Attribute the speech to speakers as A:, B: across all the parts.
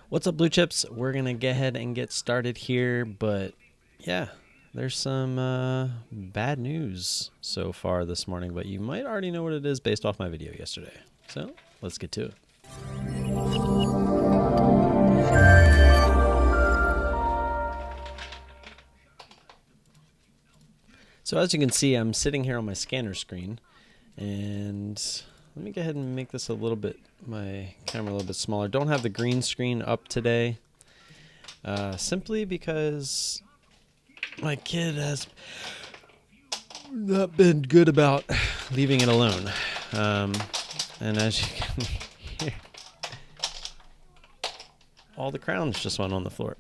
A: What's up, Blue Chips? We're going to go ahead and get started here, but yeah, there's some bad news so far this morning, but you might already know what it is based off my video yesterday. So let's get to it. So as you can see, I'm sitting here on my scanner screen, and let me go ahead and make this my camera a little bit smaller. Don't have the green screen up today, simply because my kid has not been good about leaving it alone. And as you can hear, all the crowns just went on the floor.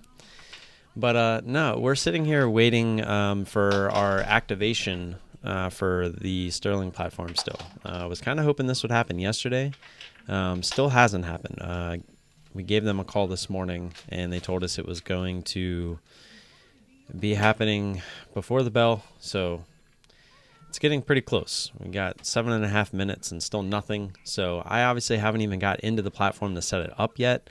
A: But no, we're sitting here waiting for our activation for the Sterling platform still. I was kind of hoping this would happen yesterday. Still hasn't happened. We gave them a call this morning, and they told us it was going to be happening before the bell. So it's getting pretty close. We got 7.5 minutes and still nothing. So I obviously haven't even got into the platform to set it up yet.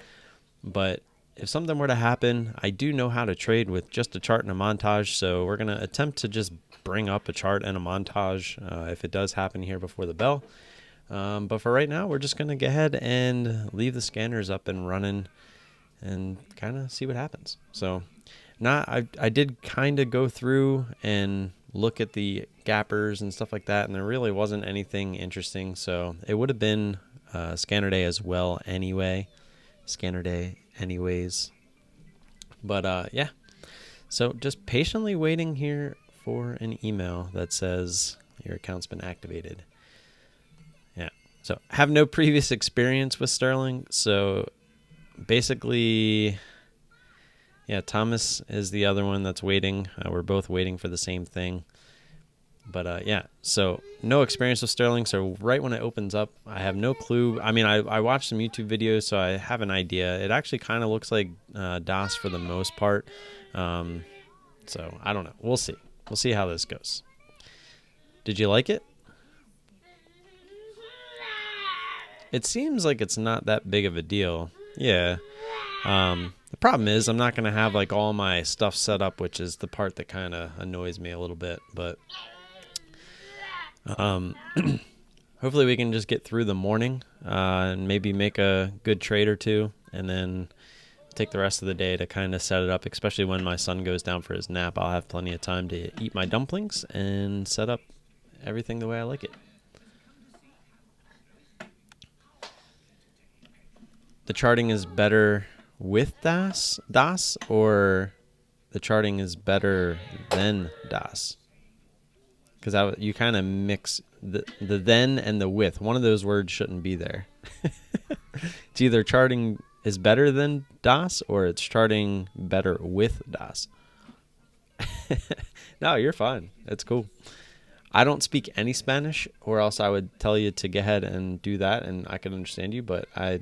A: But if something were to happen, I do know how to trade with just a chart and a montage. So we're going to attempt to just bring up a chart and a montage if it does happen here before the bell. But for right now, we're just going to go ahead and leave the scanners up and running and kind of see what happens. So I did kind of go through and look at the gappers and stuff like that, and there really wasn't anything interesting. So it would have been scanner day as well anyway. Scanner day anyways. But yeah, so just patiently waiting here for an email that says your account's been activated. Yeah, so have no previous experience with Sterling, so basically, yeah, Thomas is the other one that's waiting. We're both waiting for the same thing. But yeah, so no experience with Sterling. So right when it opens up, I have no clue. I mean, I watched some YouTube videos, so I have an idea. It actually kind of looks like DOS for the most part. So I don't know. We'll see. We'll see how this goes. Did you like it? It seems like it's not that big of a deal. Yeah. The problem is I'm not going to have like all my stuff set up, which is the part that kind of annoys me a little bit. But hopefully we can just get through the morning and maybe make a good trade or two, and then take the rest of the day to kind of set it up, especially when my son goes down for his nap. I'll have plenty of time to eat my dumplings and set up everything the way I like it. The charting is better with DOS, or the charting is better than DOS? Because you kind of mix the then and the with. One of those words shouldn't be there. It's either charting is better than DOS, or it's charting better with DOS. No, you're fine. It's cool. I don't speak any Spanish, or else I would tell you to go ahead and do that, and I could understand you. But I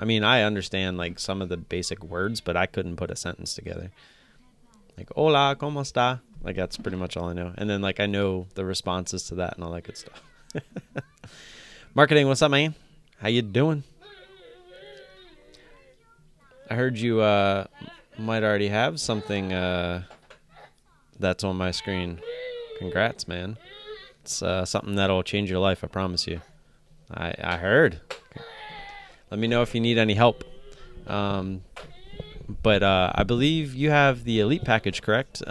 A: mean, I understand like some of the basic words, but I couldn't put a sentence together. Like, hola, ¿cómo está? Like, that's pretty much all I know. And then, like, I know the responses to that and all that good stuff. Marketing, what's up, man? How you doing? I heard you might already have something that's on my screen. Congrats, man. It's something that'll change your life, I promise you. I heard. Let me know if you need any help. But I believe you have the Elite package, correct?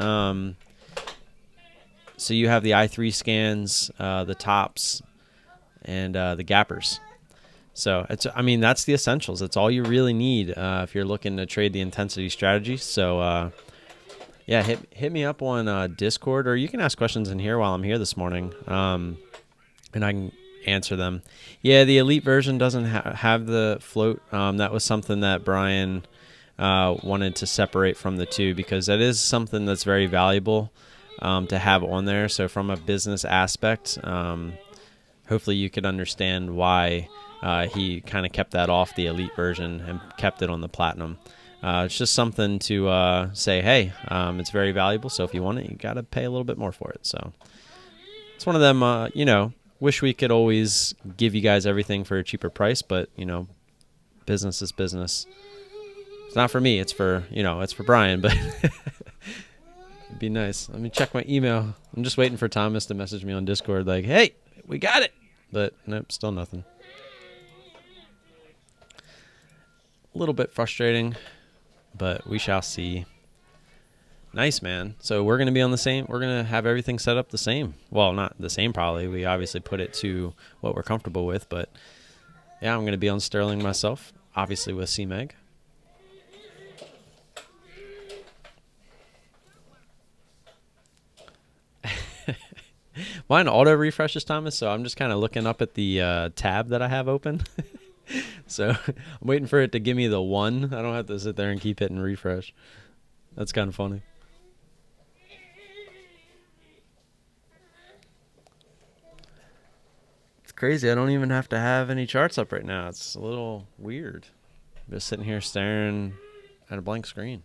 A: So you have the i3 scans, the tops, and the gappers. So that's the essentials. That's all you really need if you're looking to trade the intensity strategy. So yeah, hit me up on Discord, or you can ask questions in here while I'm here this morning, and I can answer them. Yeah, the Elite version doesn't have the float. That was something that Brian wanted to separate from the two, because that is something that's very valuable to have on there. So from a business aspect, hopefully you could understand why he kind of kept that off the Elite version and kept it on the Platinum. It's just something to say, hey, it's very valuable, so if you want it, you got to pay a little bit more for it. So it's one of them, wish we could always give you guys everything for a cheaper price, but, business is business. It's not for me. It's for, it's for Brian, but it'd be nice. Let me check my email. I'm just waiting for Thomas to message me on Discord like, hey, we got it. But nope, still nothing. A little bit frustrating, but we shall see. Nice, man. So we're going to be on the same. We're going to have everything set up the same. Well, not the same probably. We obviously put it to what we're comfortable with, but yeah, I'm going to be on Sterling myself, obviously with CMeg. Mine auto refreshes, Thomas, so I'm just kind of looking up at the tab that I have open. So I'm waiting for it to give me the 1. I don't have to sit there and keep hitting refresh. That's kind of funny. It's crazy. I don't even have to have any charts up right now. It's a little weird. I'm just sitting here staring at a blank screen.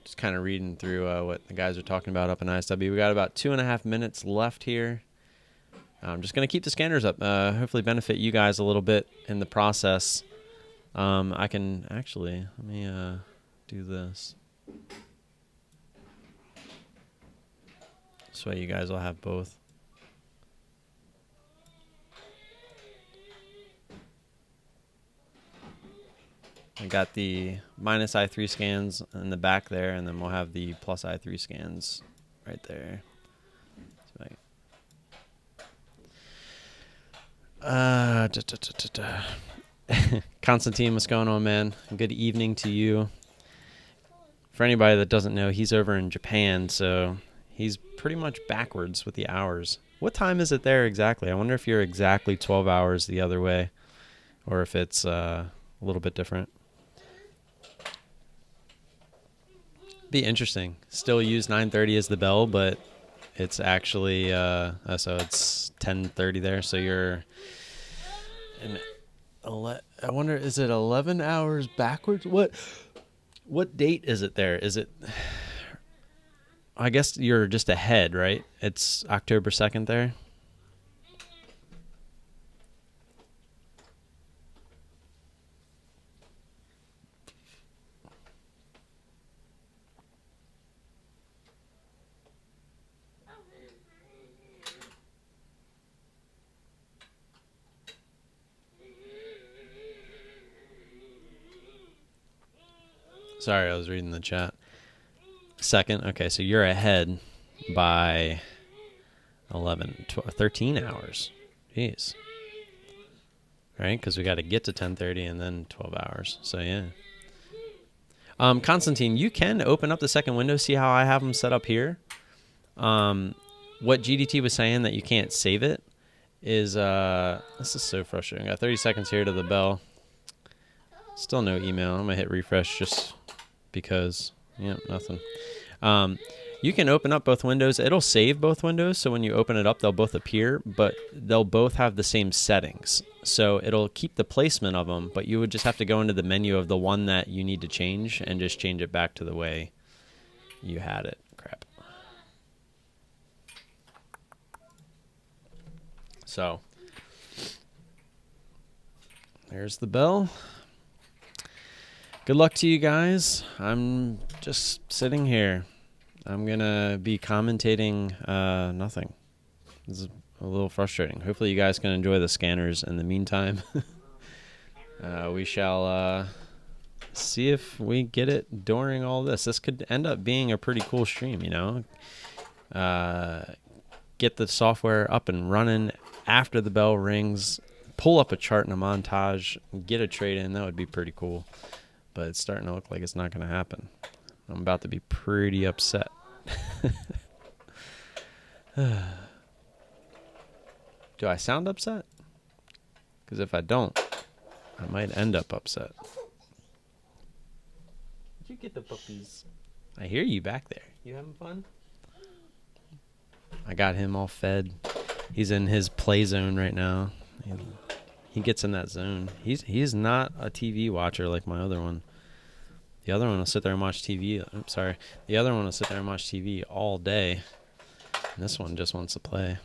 A: Just kind of reading through what the guys are talking about up in ISW. We got about 2.5 minutes left here. I'm just going to keep the scanners up. Hopefully benefit you guys a little bit in the process. I can actually, let me do this. This way you guys will have both. I got the minus I3 scans in the back there, and then we'll have the plus I3 scans right there. Constantine, what's going on, man? Good evening to you. For anybody that doesn't know, he's over in Japan, so he's pretty much backwards with the hours. What time is it there exactly? I wonder if you're exactly 12 hours the other way, or if it's a little bit different. Be interesting. Still use 9:30 as the bell, but it's actually so it's 10:30 there. So you're I wonder, is it 11 hours backwards? What date is it there? Is it? I guess you're just ahead, right? It's October 2nd there. Sorry, I was reading the chat. 2nd. Okay, so you're ahead by 13 hours. Jeez. Right? Because we got to get to 10:30 and then 12 hours. So, yeah. Constantine, you can open up the second window. See how I have them set up here? What GDT was saying that you can't save it is, this is so frustrating. I got 30 seconds here to the bell. Still no email. I'm going to hit refresh just because. Yep, nothing. You can open up both windows. It'll save both windows, so when you open it up, they'll both appear, but they'll both have the same settings. So it'll keep the placement of them, but you would just have to go into the menu of the one that you need to change and just change it back to the way you had it. Crap. So there's the bell. Good luck to you guys. I'm just sitting here. I'm going to be commentating nothing. This is a little frustrating. Hopefully you guys can enjoy the scanners in the meantime. We shall see if we get it during all this. This could end up being a pretty cool stream, you know. Get the software up and running after the bell rings. Pull up a chart in a montage. Get a trade in. That would be pretty cool. But it's starting to look like it's not going to happen. I'm about to be pretty upset. Do I sound upset? Because if I don't, I might end up upset. Did you get the puppies? I hear you back there. You having fun? I got him all fed. He's in his play zone right now. He gets in that zone. He's not a TV watcher like my other one. The other one will sit there and watch TV. I'm sorry. The other one will sit there and watch TV all day. And this one just wants to play.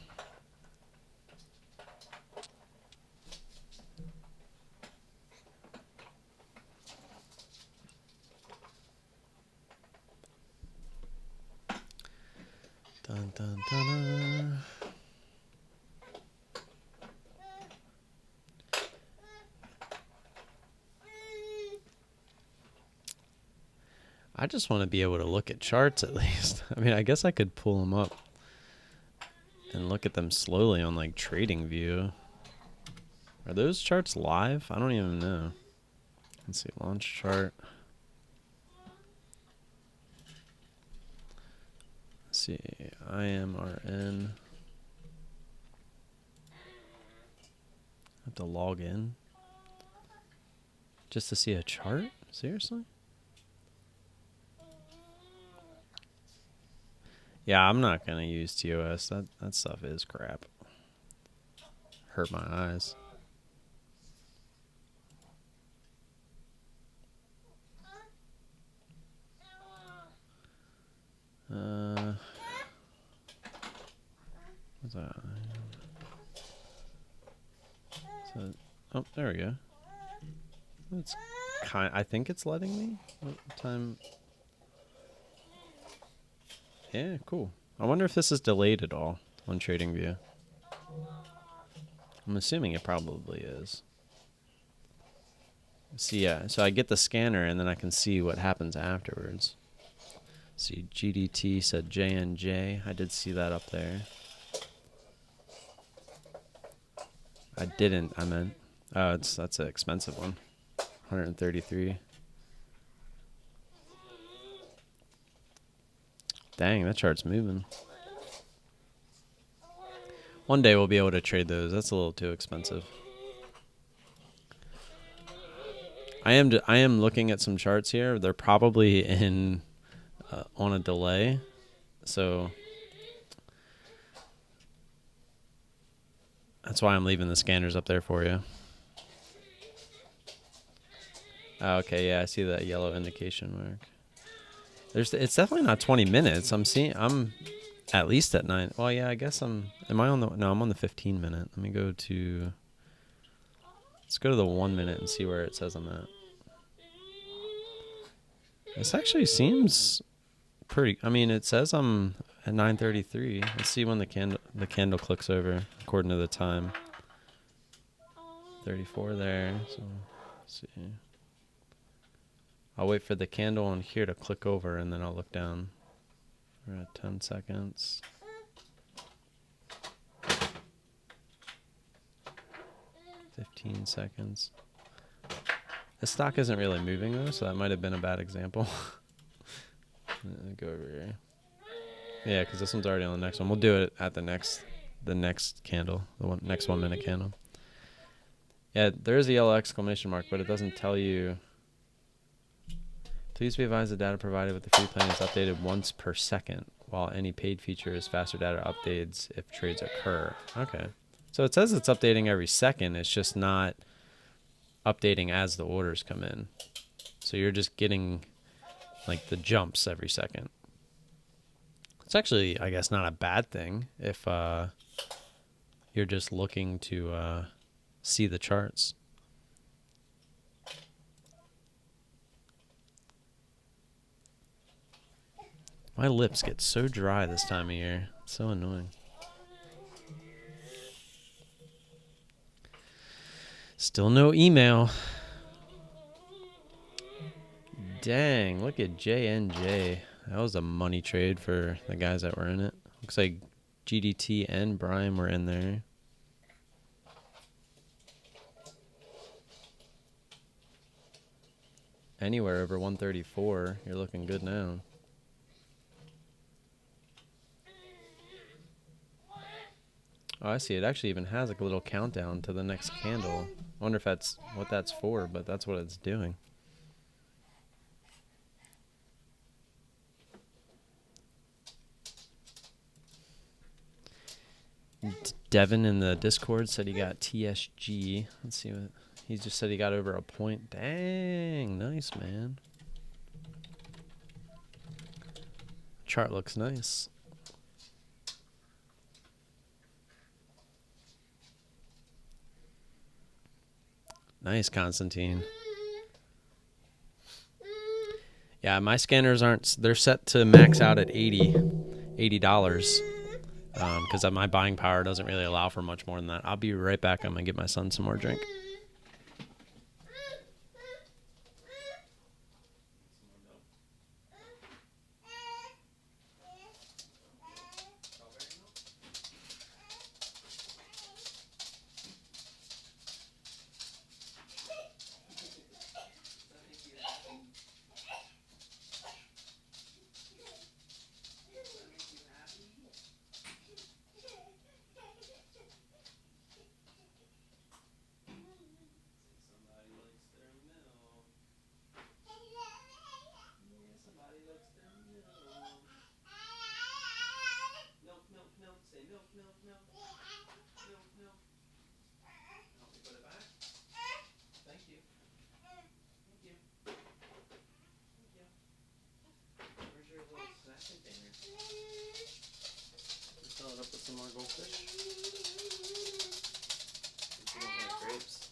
A: I just want to be able to look at charts at least. I mean, I guess I could pull them up and look at them slowly on like Trading View. Are those charts live? I don't even know. Let's see, launch chart. Let's see, IMRN. I have to log in just to see a chart? Seriously? Yeah, I'm not gonna use TOS. That stuff is crap. Hurt my eyes. What's that? So, oh, there we go. It's I think it's letting me. What time? Yeah, cool. I wonder if this is delayed at all on TradingView. I'm assuming it probably is. See, yeah, so I get the scanner and then I can see what happens afterwards. See, GDT said JNJ. I did see that up there. I didn't. I meant. Oh, that's an expensive one. 133. Dang, that chart's moving. One day we'll be able to trade those. That's a little too expensive. I am looking at some charts here. They're probably in on a delay, so that's why I'm leaving the scanners up there for you. Oh, okay, yeah, I see that yellow indication mark. It's definitely not 20 minutes. I'm at least at 9. Well, yeah, I guess am I on the, no, I'm on the 15 minute. Let me go to, let's go to the 1 minute and see where it says I'm at. This actually seems pretty, I mean, it says I'm at 9:33. Let's see when the candle clicks over according to the time. 34 there. So let's see. I'll wait for the candle on here to click over and then I'll look down. We're at 10 seconds. $15 seconds. The stock isn't really moving though, so that might have been a bad example. Go over here. Yeah, because this one's already on the next one. We'll do it at the next candle, next 1 minute candle. Yeah, there is a yellow exclamation mark, but it doesn't tell you. Please be advised the data provided with the free plan is updated once per second, while any paid feature is faster data updates if trades occur. Okay. So it says it's updating every second. It's just not updating as the orders come in. So you're just getting like the jumps every second. It's actually, I guess, not a bad thing if you're just looking to see the charts. My lips get so dry this time of year. It's so annoying. Still no email. Dang, look at JNJ. That was a money trade for the guys that were in it. Looks like GDT and Brime were in there. Anywhere over 134, you're looking good now. Oh, I see. It actually even has like a little countdown to the next candle. I wonder if that's what that's for, but that's what it's doing. Devin in the Discord said he got TSG. Let's see what he just said. He got over a point. Dang, nice, man. Chart looks nice. Nice, Constantine. Yeah, my scanners aren't, they're set to max out at $80. Because my buying power doesn't really allow for much more than that. I'll be right back. I'm going to get my son some more drink. some more goldfish? You don't like grapes?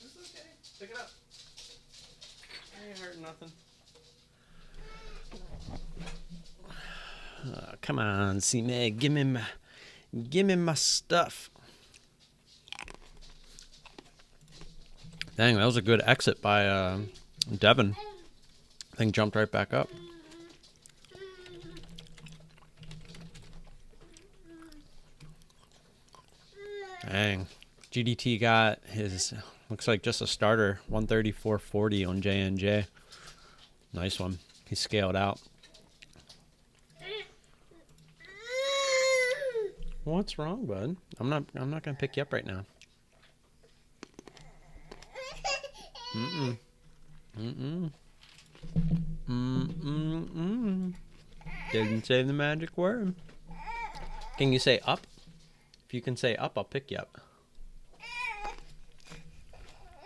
A: It's okay. Pick it up. Ain't hurting nothing. Come on, C-Meg. Give me my stuff. Dang, that was a good exit by Devin. Thing jumped right back up. Dang. GDT got his, looks like just a starter, 134.40 on J&J. Nice one. He scaled out. What's wrong, bud? I'm not gonna pick you up right now. Didn't say the magic word. Can you say up? If you can say up, I'll pick you up.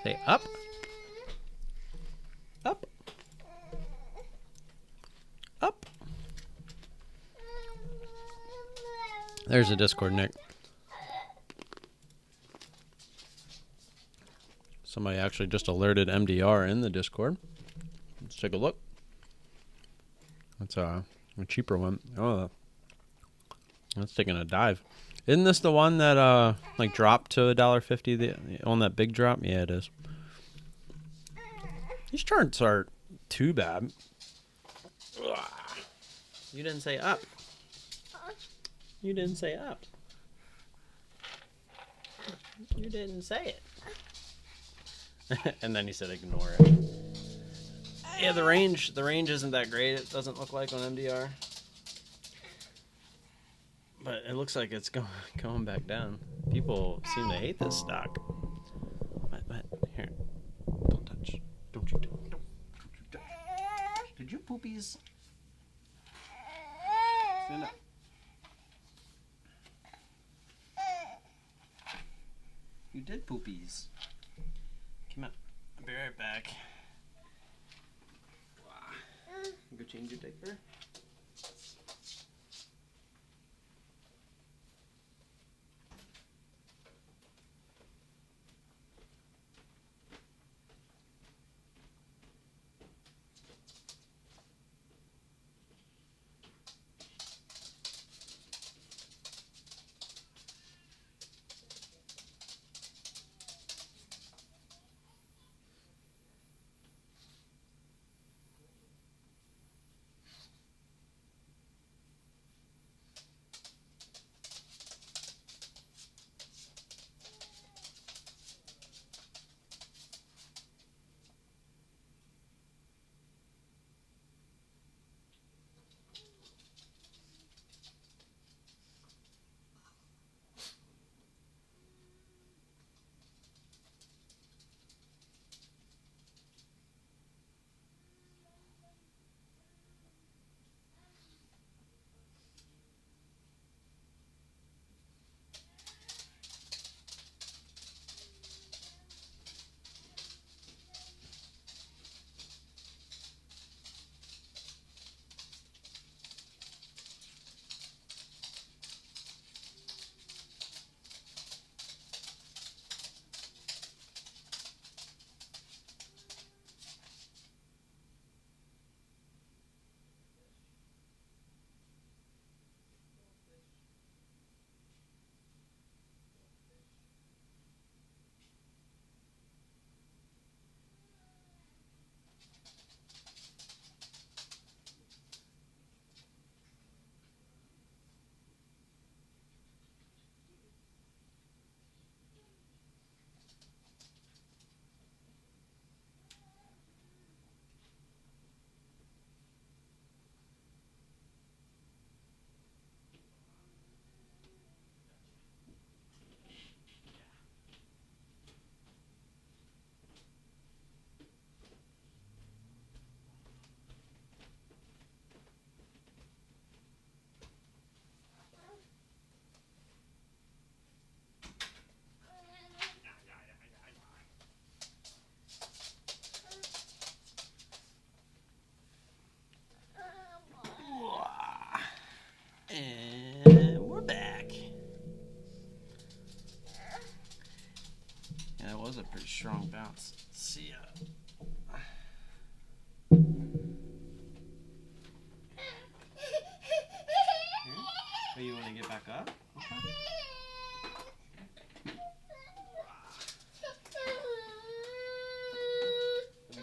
A: Say up. Up. Up. There's a Discord, Nick. Somebody actually just alerted MDR in the Discord. Let's take a look. That's a cheaper one. Oh, that's taking a dive. Isn't this the one that like dropped to $1.50 on that big drop? Yeah, it is. These charts aren't too bad. Ugh. You didn't say up. You didn't say up. You didn't say it. And then he said ignore it. Yeah, the range isn't that great. It doesn't look like on MDR. But it looks like it's going back down. People seem to hate this stock. What? Here. Don't touch. Don't you touch. Did you poopies? Stand up. You did poopies. Come on. I'll be right back. Wow. Go change your diaper. Pretty strong bounce. See ya. Oh, you want to get back up?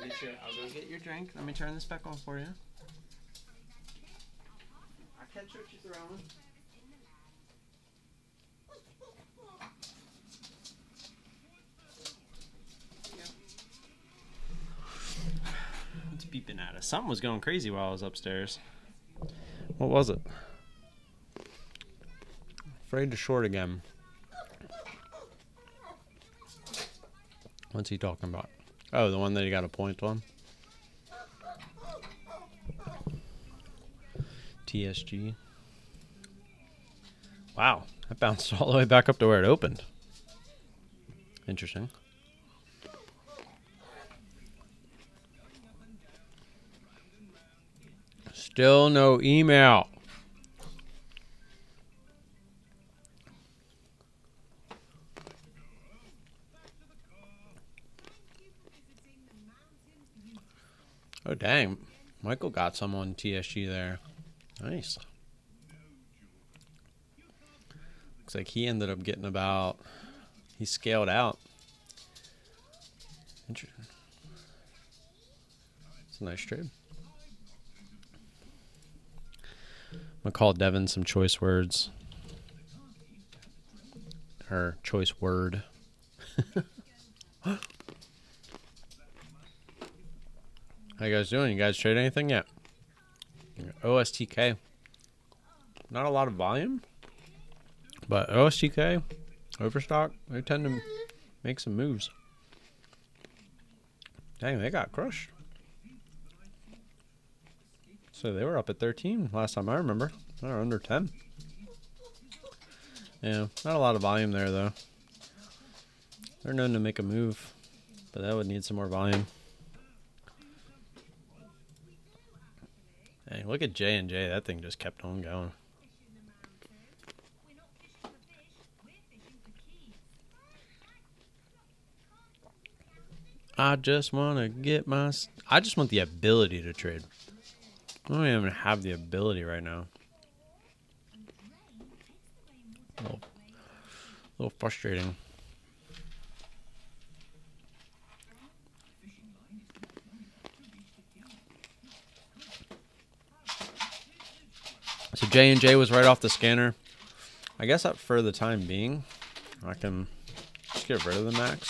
A: Okay. I'll go get your drink. Let me turn this back on for you. I'll catch what you're throwing. It's beeping at us. Something was going crazy while I was upstairs. What was it? Afraid to short again. What's he talking about? Oh, the one that he got a point on? TSG. Wow, that bounced all the way back up to where it opened. Interesting. Still no email. Oh, dang. Michael got some on TSG there. Nice. Looks like he ended up getting about... He scaled out. Interesting. It's a nice trade. I'm going to call Devin some choice words. Her choice word. How you guys doing? You guys trade anything yet? OSTK. Not a lot of volume. But OSTK, Overstock, they tend to make some moves. Dang, they got crushed. So they were up at 13 last time I remember. They were under 10. Yeah, not a lot of volume there, though. They're known to make a move, but that would need some more volume. Hey, look at J&J. That thing just kept on going. I just want to get my... I just want the ability to trade. I don't even have the ability right now. A little frustrating. So J&J was right off the scanner. I guess that for the time being, I can just get rid of the max.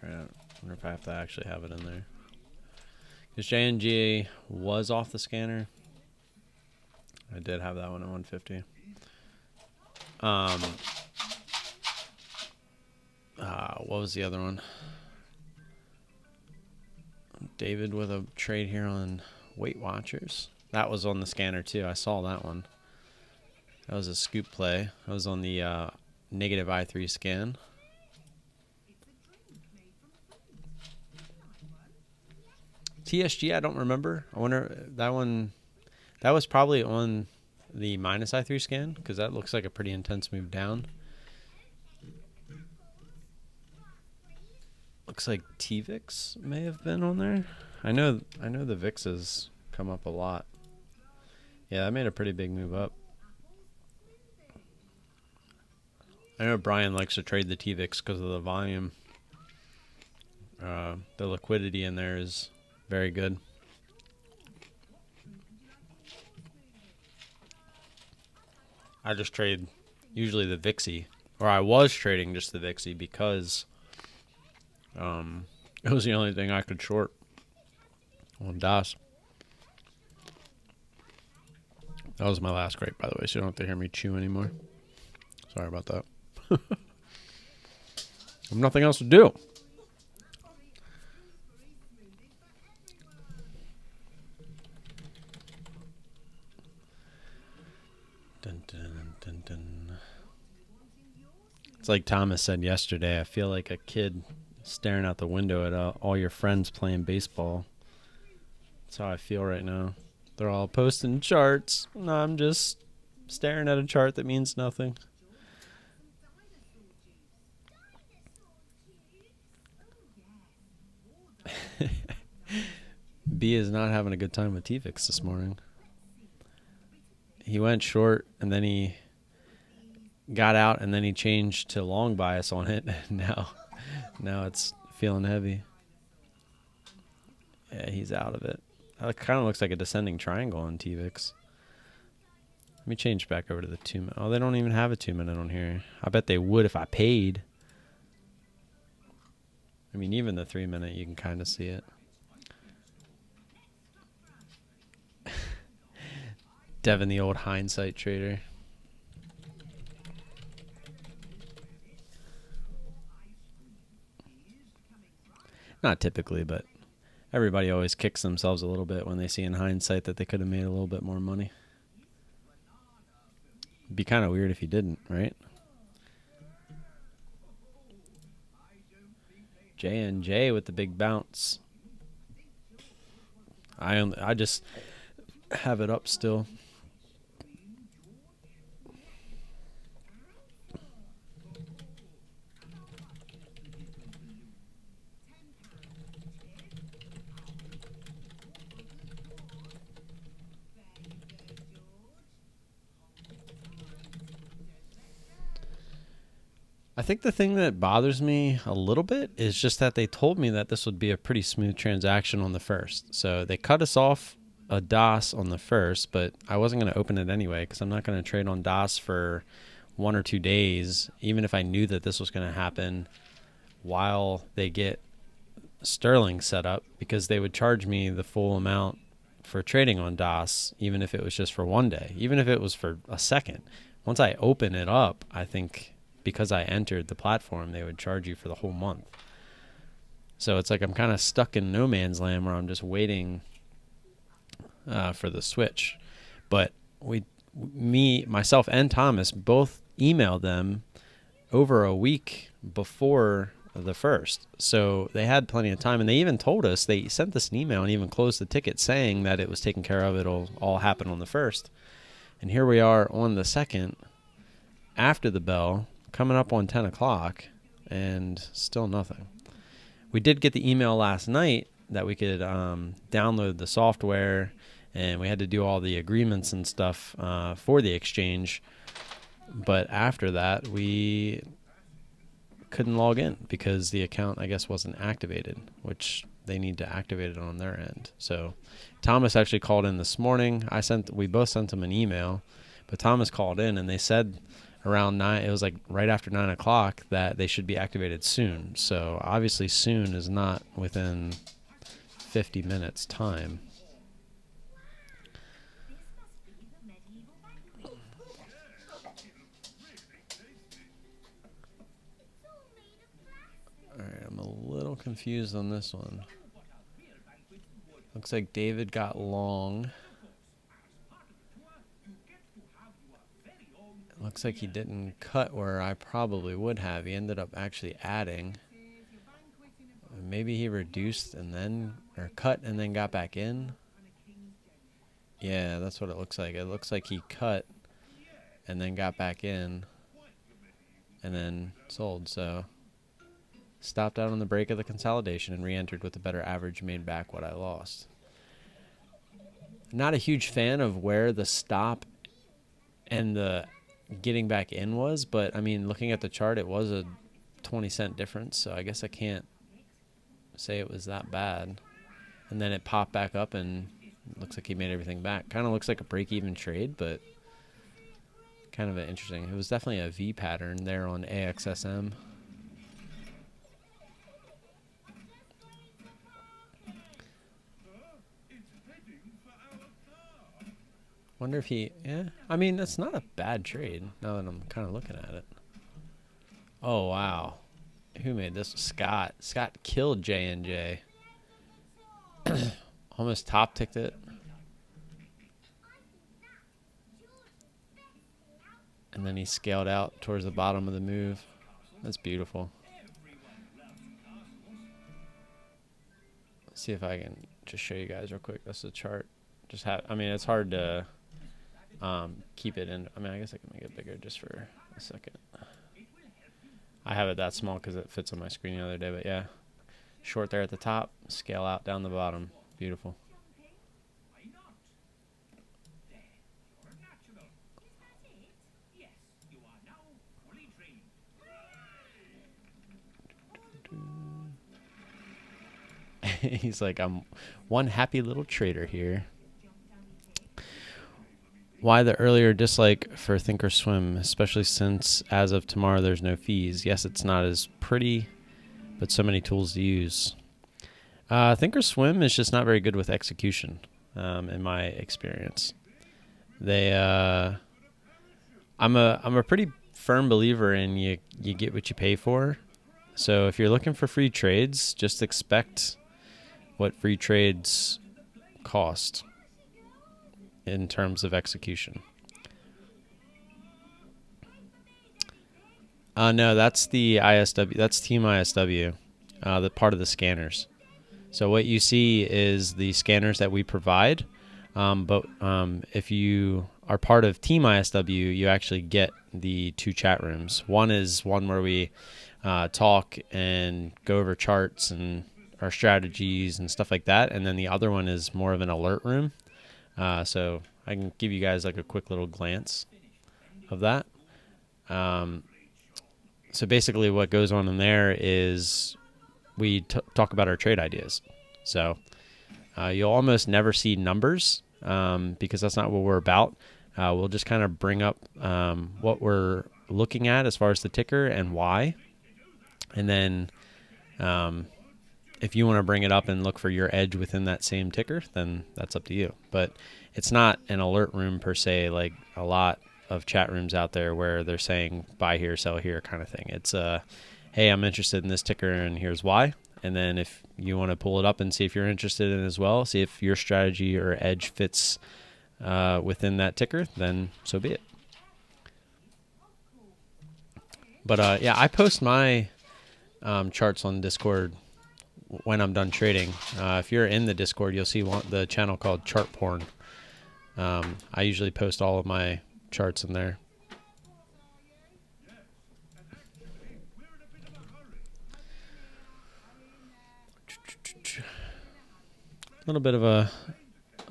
A: I wonder if I have to actually have it in there. Because J&J was off the scanner. I did have that one at 150. What was the other one? David with a trade here on Weight Watchers. That was on the scanner too. I saw that one. That was a scoop play. That was on the negative I3 scan. TSG, I don't remember. I wonder that one. That was probably on the minus I3 scan because that looks like a pretty intense move down. Looks like TVIX may have been on there. I know the VIXs come up a lot. Yeah, that made a pretty big move up. I know Brian likes to trade the TVIX because of the volume. The liquidity in there is very good. I just trade usually the VIXy, or I was trading just the VIXy because it was the only thing I could short on DOS. That was my last grade, by the way, so you don't have to hear me chew anymore. Sorry about that. I have nothing else to do. Dun, dun, dun, dun. It's like Thomas said yesterday. I feel like a kid staring out the window at all your friends playing baseball. That's how I feel right now. They're all posting charts. No, I'm just staring at a chart that means nothing. B is not having a good time with TVIX this morning. He went short, and then he got out, and then he changed to long bias on it. now it's feeling heavy. Yeah, he's out of it. It kind of looks like a descending triangle on TVIX. Let me change back over to the 2 minute. Oh, they don't even have a 2 minute on here. I bet they would if I paid. I mean, even the 3 minute, you can kind of see it. Devin, the old hindsight trader. Not typically, but everybody always kicks themselves a little bit when they see in hindsight that they could have made a little bit more money. It'd be kind of weird if you didn't, right? J&J with the big bounce. I just have it up still. I think the thing that bothers me a little bit is just that they told me that this would be a pretty smooth transaction on the first. So they cut us off a DOS on the first, but I wasn't going to open it anyway because I'm not going to trade on DOS for 1 or 2 days, even if I knew that this was going to happen while they get Sterling set up, because they would charge me the full amount for trading on DOS, even if it was just for 1 day, even if it was for a second. Once I open it up, I think because I entered the platform, they would charge you for the whole month. So it's like I'm kind of stuck in no man's land where I'm just waiting for the switch. But myself and Thomas both emailed them over a week before the first. So they had plenty of time, and they even told us, they sent us an email and even closed the ticket saying that it was taken care of. It'll all happen on the first. And here we are on the second, after the bell, coming up on 10 o'clock, and still nothing. We did get the email last night that we could download the software, and we had to do all the agreements and stuff for the exchange. But after that, we couldn't log in because the account, I guess, wasn't activated, which they need to activate it on their end. So Thomas actually called in this morning. We both sent him an email, but Thomas called in, and they said around 9, it was like right after 9 o'clock, that they should be activated soon. So obviously soon is not within 50 minutes time. All right, I'm a little confused on this one. Looks like David got long. Looks like he didn't cut where I probably would have. He ended up actually adding. Maybe he reduced and then, or cut and then got back in. Yeah, that's what it looks like. It looks like he cut and then got back in and then sold. So stopped out on the break of the consolidation and re-entered with a better average, made back what I lost. Not a huge fan of where the stop and the getting back in was, but I mean, looking at the chart, it was a 20-cent difference, so I guess I can't say it was that bad. And then it popped back up, and it looks like he made everything back. Kind of looks like a break-even trade, but kind of interesting. It was definitely a V pattern there on AXSM. Wonder if I mean, that's not a bad trade now that I'm kind of looking at it. Oh, wow. Who made this? Scott. Scott killed J&J. Almost top ticked it. And then he scaled out towards the bottom of the move. That's beautiful. Let's see if I can just show you guys real quick. That's the chart. I mean, it's hard to keep it in. I mean, I guess I can make it bigger just for a second. I have it that small because it fits on my screen the other day, but yeah. Short there at the top, scale out down the bottom. Beautiful. He's like, I'm one happy little trader here. Why the earlier dislike for Thinkorswim, especially since as of tomorrow there's no fees? Yes, it's not as pretty, but so many tools to use. Thinkorswim is just not very good with execution, in my experience. I'm a pretty firm believer in you get what you pay for. So if you're looking for free trades, just expect what free trades cost in terms of execution. No, that's the ISW. That's Team ISW, the part of the scanners. So what you see is the scanners that we provide. But if you are part of Team ISW, you actually get the 2 chat rooms. One is one where we talk and go over charts and our strategies and stuff like that. And then the other one is more of an alert room. So I can give you guys like a quick little glance of that. So basically what goes on in there is we talk about our trade ideas. So you'll almost never see numbers because that's not what we're about. We'll just kind of bring up what we're looking at as far as the ticker and why. And then if you want to bring it up and look for your edge within that same ticker, then that's up to you. But it's not an alert room per se, like a lot of chat rooms out there where they're saying buy here, sell here kind of thing. It's hey, I'm interested in this ticker and here's why. And then if you want to pull it up and see if you're interested in it as well, see if your strategy or edge fits within that ticker, then so be it. But yeah, I post my charts on Discord when I'm done trading. If you're in the Discord, you'll see the channel called Chart Porn. I usually post all of my charts in there. A little bit of a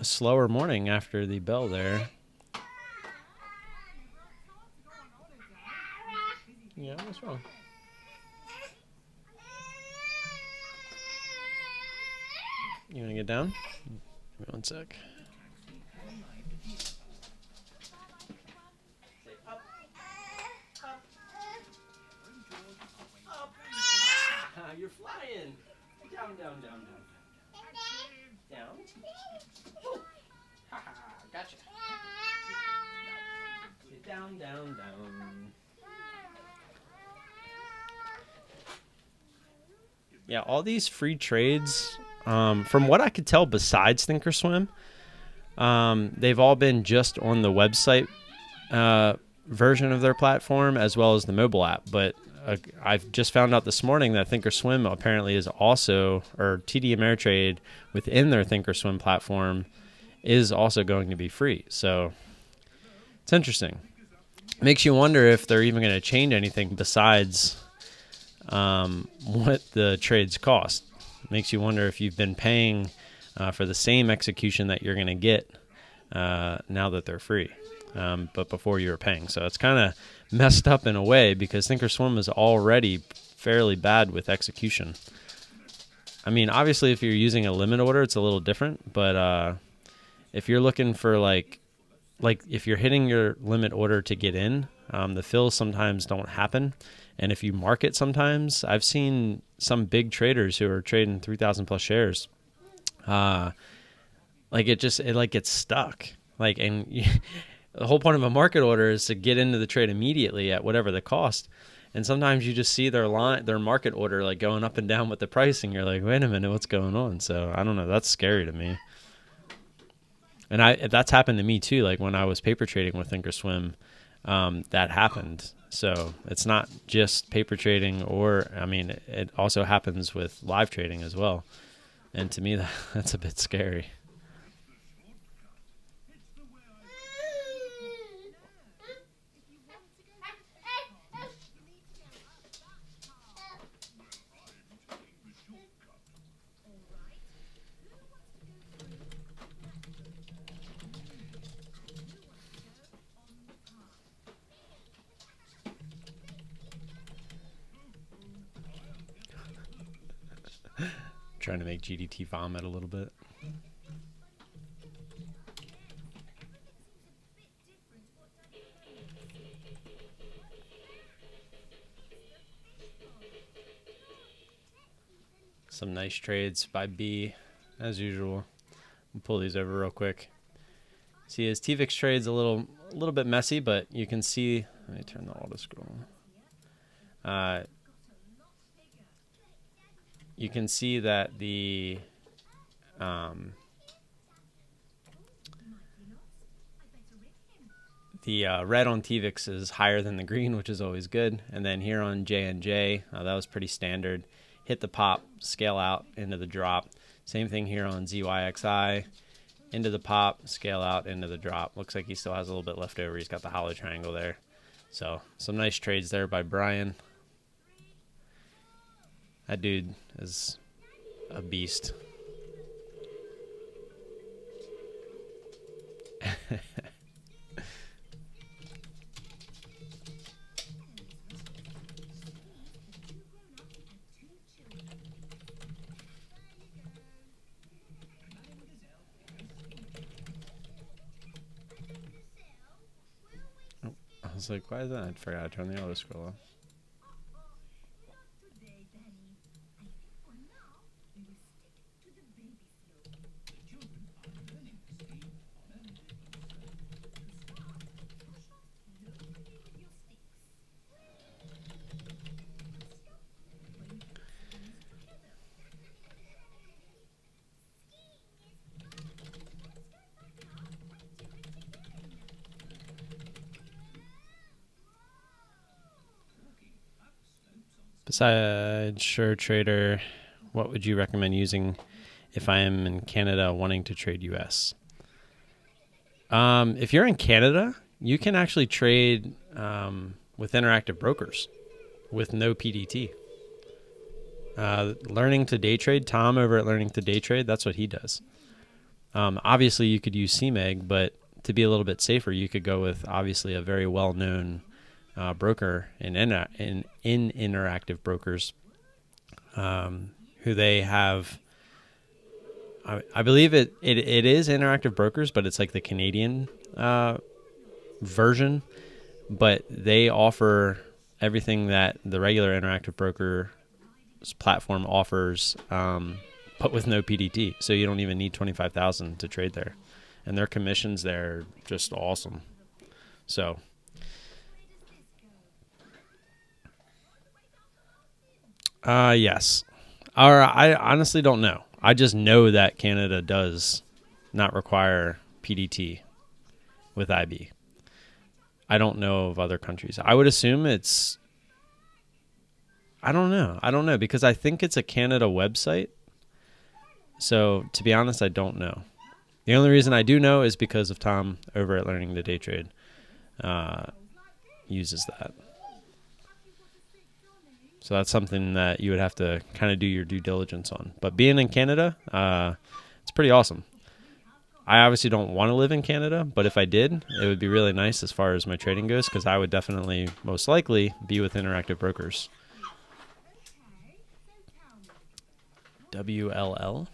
A: slower morning after the bell there. Yeah, what's wrong? You want to get down? Give me one sec. You're flying. Down, down, down, down. Down. Woo. Ha ha, gotcha. Get down, down, down. Yeah, all these free trades, from what I could tell besides Thinkorswim, they've all been just on the website version of their platform as well as the mobile app. But I've just found out this morning that Thinkorswim apparently is also, or TD Ameritrade within their Thinkorswim platform is also going to be free. So it's interesting. Makes you wonder if they're even going to change anything besides what the trades cost. Makes you wonder if you've been paying for the same execution that you're going to get now that they're free, but before you were paying. So it's kind of messed up in a way because Thinkorswim is already fairly bad with execution. I mean, obviously, if you're using a limit order, it's a little different. But if you're looking for like if you're hitting your limit order to get in, the fills sometimes don't happen. And if you market sometimes, I've seen some big traders who are trading 3,000 plus shares. Like it gets stuck. Like, and the whole point of a market order is to get into the trade immediately at whatever the cost. And sometimes you just see their market order like going up and down with the pricing. You're like, wait a minute, what's going on? So I don't know. That's scary to me. And that's happened to me too. Like when I was paper trading with Thinkorswim, that happened. So it's not just paper trading, or I mean, it also happens with live trading as well. And to me, that's a bit scary. Trying to make GDT vomit a little bit. Some nice trades by B, as usual. We'll pull these over real quick. See, his TVIX trade's a little bit messy, but you can see. Let me turn the auto scroll. You can see that the red on TVIX is higher than the green, which is always good. And then here on J&J, that was pretty standard. Hit the pop, scale out into the drop. Same thing here on ZYXI. Into the pop, scale out into the drop. Looks like he still has a little bit left over. He's got the hollow triangle there. So some nice trades there by Brian. That dude is a beast. I was like, why is that? I forgot to turn the auto scroll off. Besides SureTrader, what would you recommend using if I am in Canada wanting to trade US? If you're in Canada, you can actually trade with interactive brokers with no PDT. Learning to day trade, Tom over at Learning to Day Trade, that's what he does. Obviously, you could use CMEG, but to be a little bit safer, you could go with obviously a very well-known broker in interactive brokers, who they have. I believe it is interactive brokers, but it's like the Canadian version. But they offer everything that the regular interactive broker platform offers, but with no PDT. So you don't even need 25,000 to trade there, and their commissions there are just awesome. So. Yes. Or I honestly don't know. I just know that Canada does not require PDT with IB. I don't know of other countries. I would assume it's... I don't know because I think it's a Canada website. So to be honest, I don't know. The only reason I do know is because of Tom over at Learning to Day Trade uses that. So that's something that you would have to kind of do your due diligence on. But being in Canada, it's pretty awesome. I obviously don't want to live in Canada, but if I did, it would be really nice as far as my trading goes, because I would definitely, most likely, be with interactive brokers. WLL.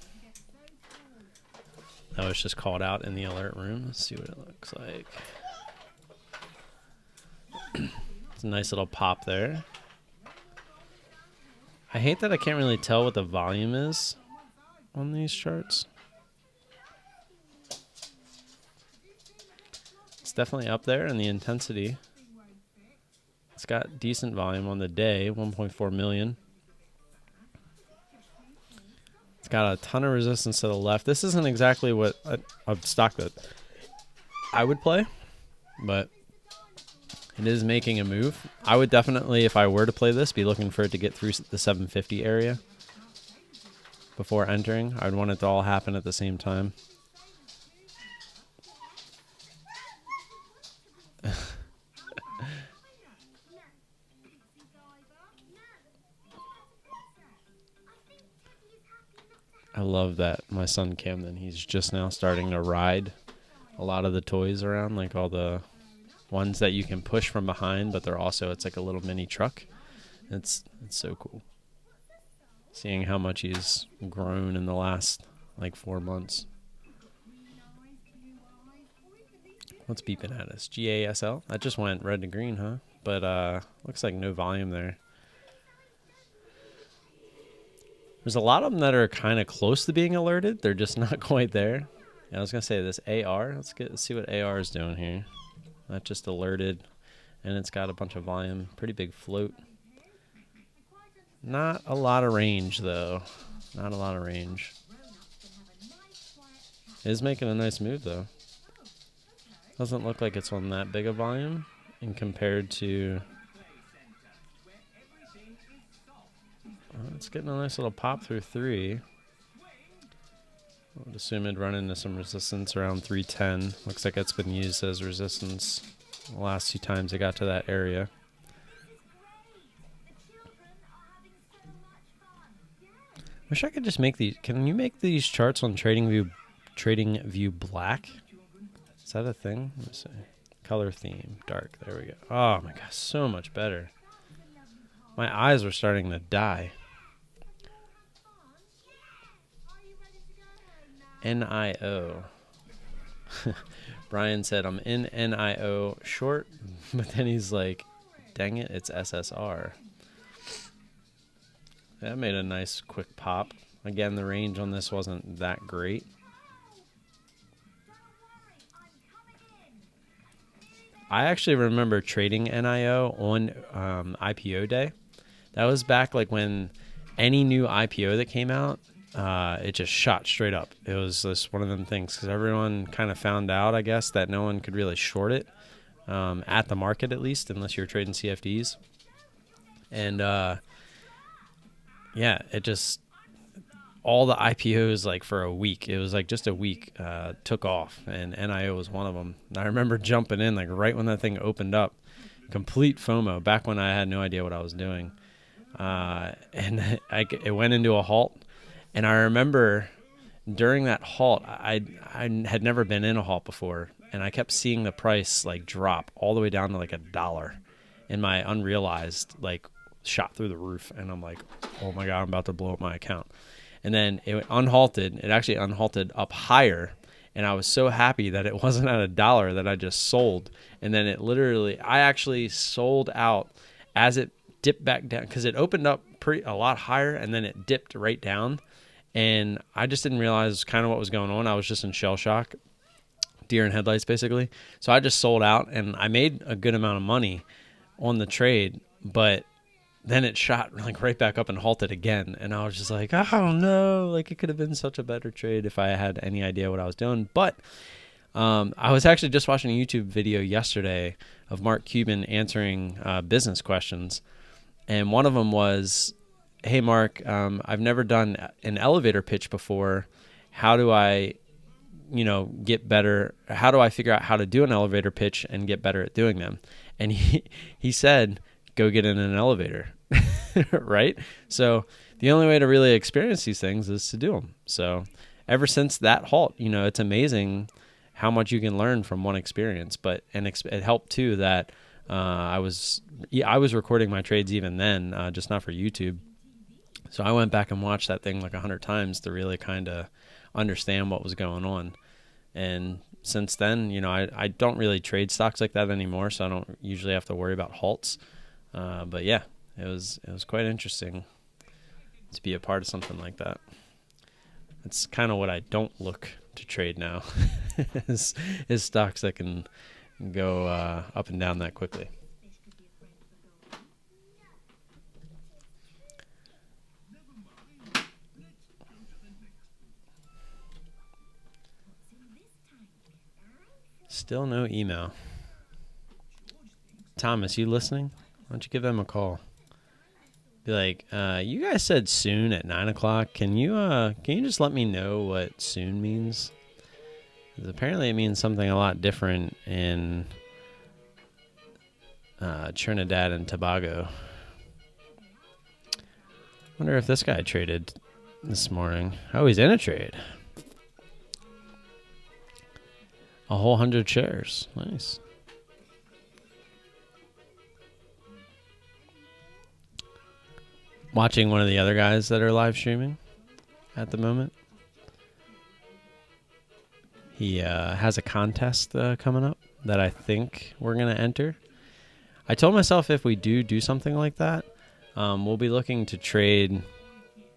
A: That was just called out in the alert room. Let's see what it looks like. It's a nice little pop there. I hate that I can't really tell what the volume is on these charts. It's definitely up there in the intensity. It's got decent volume on the day, 1.4 million. It's got a ton of resistance to the left. This isn't exactly what a stock that I would play, but it is making a move. I would definitely, if I were to play this, be looking for it to get through the 750 area before entering. I would want it to all happen at the same time. I love that my son Camden, he's just now starting to ride a lot of the toys around, like all the ones that you can push from behind, but they're also, it's like a little mini truck. It's so cool. seeing how much he's grown in the last like 4 months. What's beeping at us? GASL? That just went red to green, huh? But looks like no volume there. There's a lot of them that are kind of close to being alerted. They're just not quite there. And I was going to say this AR. Let's see what AR is doing here. That just alerted, and it's got a bunch of volume. Pretty big float. Not a lot of range, though. Not a lot of range. It is making a nice move, though. Doesn't look like it's on that big a volume, and compared to... it's getting a nice little pop through 3. I would assume it'd run into some resistance around 310. Looks like it's been used as resistance the last 2 times it got to that area. Wish I could just make these. Can you make these charts on TradingView black? Is that a thing? Let me see. Color theme, dark. There we go. Oh my gosh, so much better. My eyes were starting to die. NIO. Brian said, I'm in NIO short, but then he's like, dang it, it's SSR. That made a nice quick pop. Again, the range on this wasn't that great. I actually remember trading NIO on IPO day. That was back like when any new IPO that came out, it just shot straight up. It was just one of them things because everyone kind of found out, I guess, that no one could really short it at the market, at least, unless you're trading CFDs. And yeah, it just, all the IPOs, like for a week, it was like just a week, took off, and NIO was one of them. And I remember jumping in like right when that thing opened up, complete FOMO, back when I had no idea what I was doing. And it went into a halt. And I remember during that halt, I had never been in a halt before, and I kept seeing the price like drop all the way down to like $1, and my unrealized like shot through the roof, and I'm like, oh my God, I'm about to blow up my account. And then it unhalted. It actually unhalted up higher, and I was so happy that it wasn't at $1 that I just sold. And then it literally, I actually sold out as it dipped back down because it opened up a lot higher, and then it dipped right down. And I just didn't realize kind of what was going on. I was just in shell shock, deer in headlights, basically. So I just sold out, and I made a good amount of money on the trade, but then it shot like right back up and halted again. And I was just like, oh no, like it could have been such a better trade if I had any idea what I was doing. But I was actually just watching a YouTube video yesterday of Mark Cuban answering business questions. And one of them was, hey, Mark, I've never done an elevator pitch before. How do I, get better? How do I figure out how to do an elevator pitch and get better at doing them? And he said, go get in an elevator, right? So the only way to really experience these things is to do them. So ever since that halt, it's amazing how much you can learn from one experience. But it helped too that I was recording my trades even then, just not for YouTube. So I went back and watched that thing like 100 times to really kind of understand what was going on. And since then, I don't really trade stocks like that anymore, so I don't usually have to worry about halts. But yeah, it was quite interesting to be a part of something like that. It's kind of what I don't look to trade now, is stocks that can go up and down that quickly. Still no email. Thomas, you listening? Why don't you give them a call? Be like, you guys said soon at 9 o'clock. Can you just let me know what soon means? 'Cause apparently it means something a lot different in Trinidad and Tobago. Wonder if this guy traded this morning. Oh, he's in a trade. A whole 100 shares. Nice. watching one of the other guys that are live streaming at the moment. He has a contest coming up that I think we're going to enter. I told myself if we do something like that, we'll be looking to trade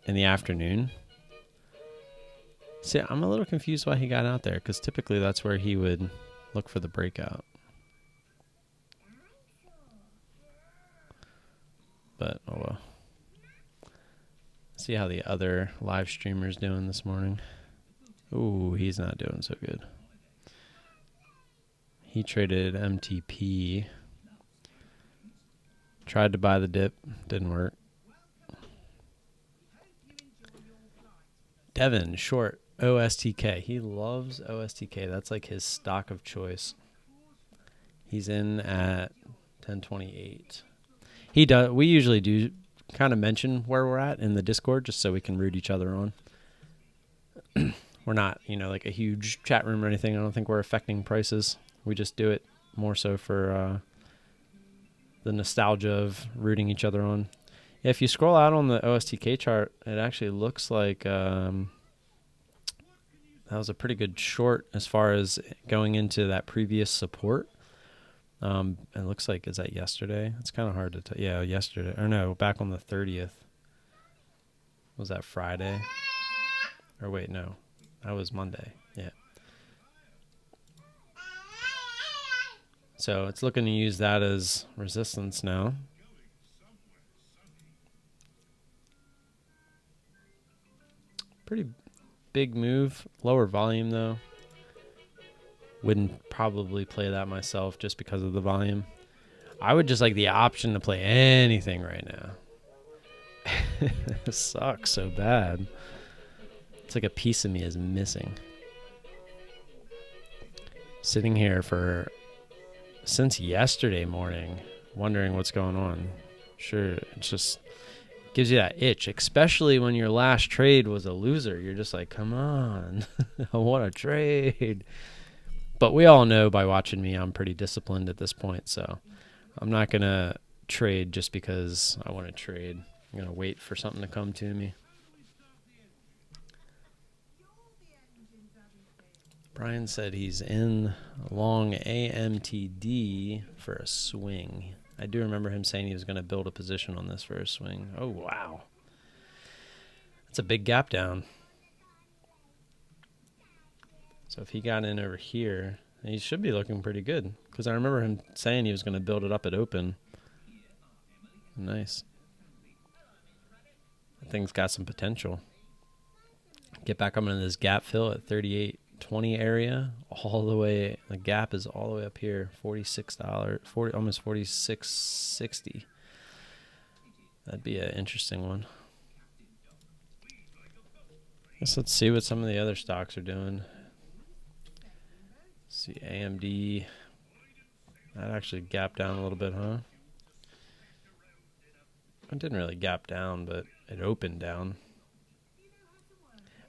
A: in the afternoon. See, I'm a little confused why he got out there, because typically that's where he would look for the breakout. But, oh well. See how the other live streamer's doing this morning. Ooh, he's not doing so good. He traded MTP. Tried to buy the dip. Didn't work. Devin, short. OSTK. He loves OSTK. That's like his stock of choice. He's in at 1028. He does. We usually do kind of mention where we're at in the Discord just so we can root each other on. We're not, like a huge chat room or anything. I don't think we're affecting prices. We just do it more so for the nostalgia of rooting each other on. If you scroll out on the OSTK chart, it actually looks like that was a pretty good short as far as going into that previous support. It looks like, is that yesterday? It's kind of hard to tell. Yeah, yesterday. Or no, back on the 30th. Was that Friday? Or wait, no. That was Monday. Yeah. So it's looking to use that as resistance now. Pretty big move. Lower volume, though. Wouldn't probably play that myself just because of the volume. I would just like the option to play anything right now. This sucks so bad. It's like a piece of me is missing. Sitting here since yesterday morning, wondering what's going on. Sure, it just gives you that itch, especially when your last trade was a loser. You're just like, come on, I want to trade. But we all know by watching me, I'm pretty disciplined at this point, so I'm not going to trade just because I want to trade. I'm going to wait for something to come to me. Brian said he's in long AMTD for a swing. I do remember him saying he was going to build a position on this for a swing. Oh, wow. That's a big gap down. So if he got in over here, he should be looking pretty good, because I remember him saying he was going to build it up at open. Nice. That thing's got some potential. Get back up into this gap fill at 38.20 area, all the way. The gap is all the way up here, $46, almost $46.60. That'd be an interesting one. Guess let's see what some of the other stocks are doing. See, AMD, that actually gapped down a little bit, huh? It didn't really gap down, but it opened down.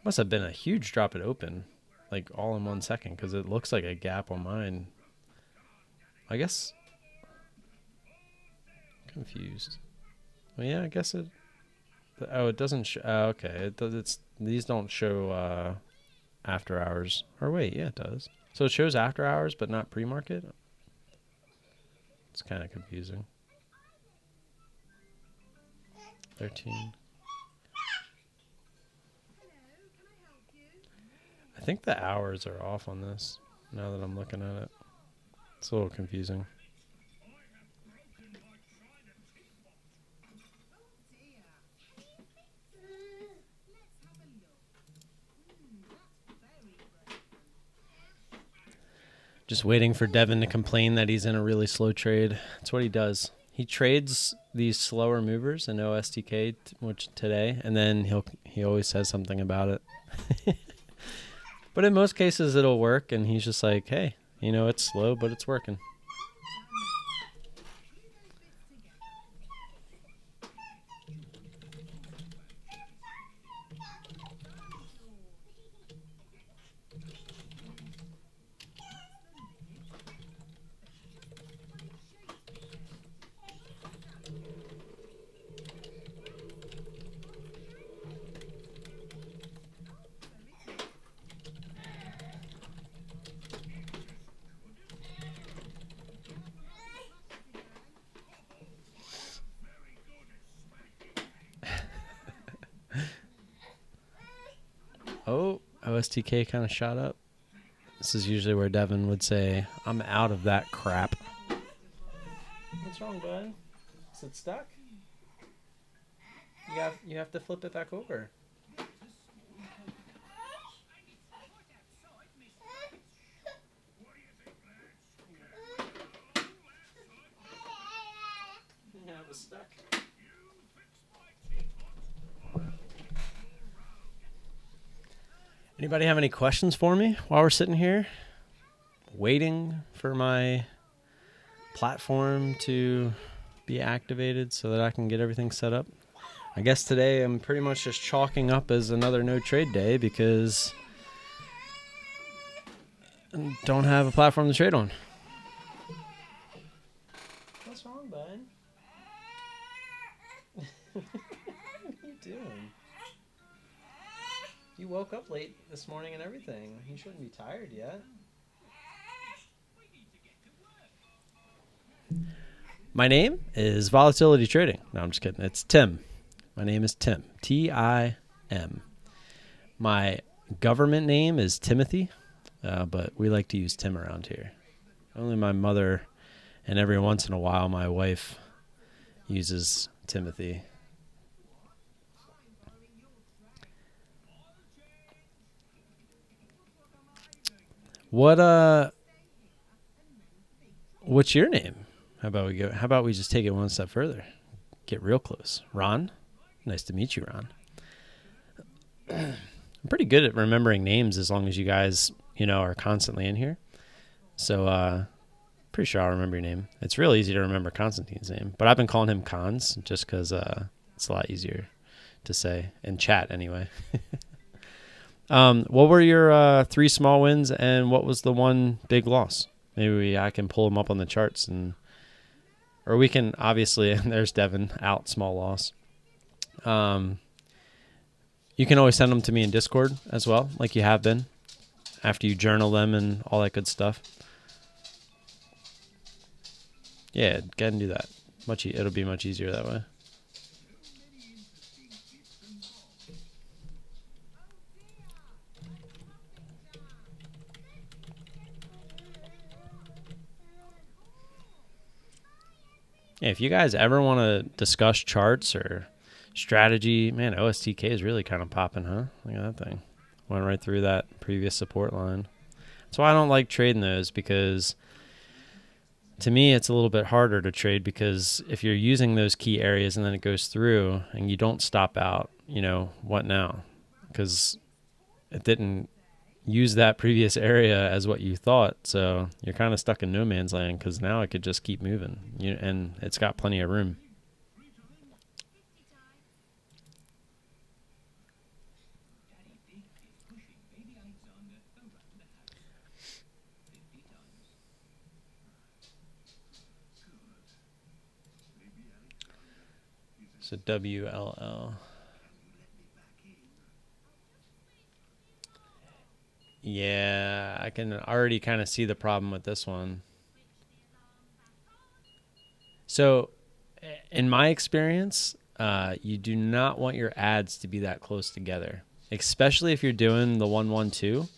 A: Must have been a huge drop at open, like all in 1 second, because it looks like a gap on mine. I guess. Confused. Well, yeah, I guess it. Oh, it doesn't show. Okay, it does. These don't show after hours. Or wait, yeah, it does. So it shows after hours, but not pre-market? It's kind of confusing. 13. I think the hours are off on this, now that I'm looking at it. It's a little confusing. Just waiting for Devin to complain that he's in a really slow trade. That's what he does. He trades these slower movers in OSTK today, and then he always says something about it. But in most cases, it'll work, and he's just like, hey, it's slow, but it's working. Oh, OSTK kind of shot up. This is usually where Devin would say, I'm out of that crap. What's wrong, bud? Is it stuck? You have to flip it back over. Yeah, it was stuck. Anybody have any questions for me while we're sitting here waiting for my platform to be activated so that I can get everything set up? I guess today I'm pretty much just chalking up as another no trade day because I don't have a platform to trade on. What's wrong, bud? What are you doing? You woke up late this morning and everything. You shouldn't be tired yet. My name is Volatility Trading. No, I'm just kidding. It's Tim. My name is Tim. T-I-M. My government name is Timothy, but we like to use Tim around here. Only my mother and every once in a while my wife uses Timothy. What's your name? How about we just take it one step further? Get real close. Ron? Nice to meet you, Ron. I'm pretty good at remembering names as long as you guys, are constantly in here. So, pretty sure I'll remember your name. It's real easy to remember Constantine's name, but I've been calling him Cons just because it's a lot easier to say in chat anyway. What were your 3 small wins and what was the one big loss? Maybe I can pull them up on the charts or we can obviously, there's Devin out, small loss. You can always send them to me in Discord as well, like you have been, after you journal them and all that good stuff. Yeah, go ahead and do that. It'll be much easier that way. Yeah, if you guys ever want to discuss charts or strategy, man, OSTK is really kind of popping, huh? Look at that thing. Went right through that previous support line. That's why I don't like trading those, because to me it's a little bit harder to trade, because if you're using those key areas and then it goes through and you don't stop out, what now? Because it didn't use that previous area as what you thought, so you're kind of stuck in no man's land, because now it could just keep moving, and it's got plenty of room. So WLL. Yeah, I can already kind of see the problem with this one. So, in my experience, you do not want your ads to be that close together, especially if you're doing the 112.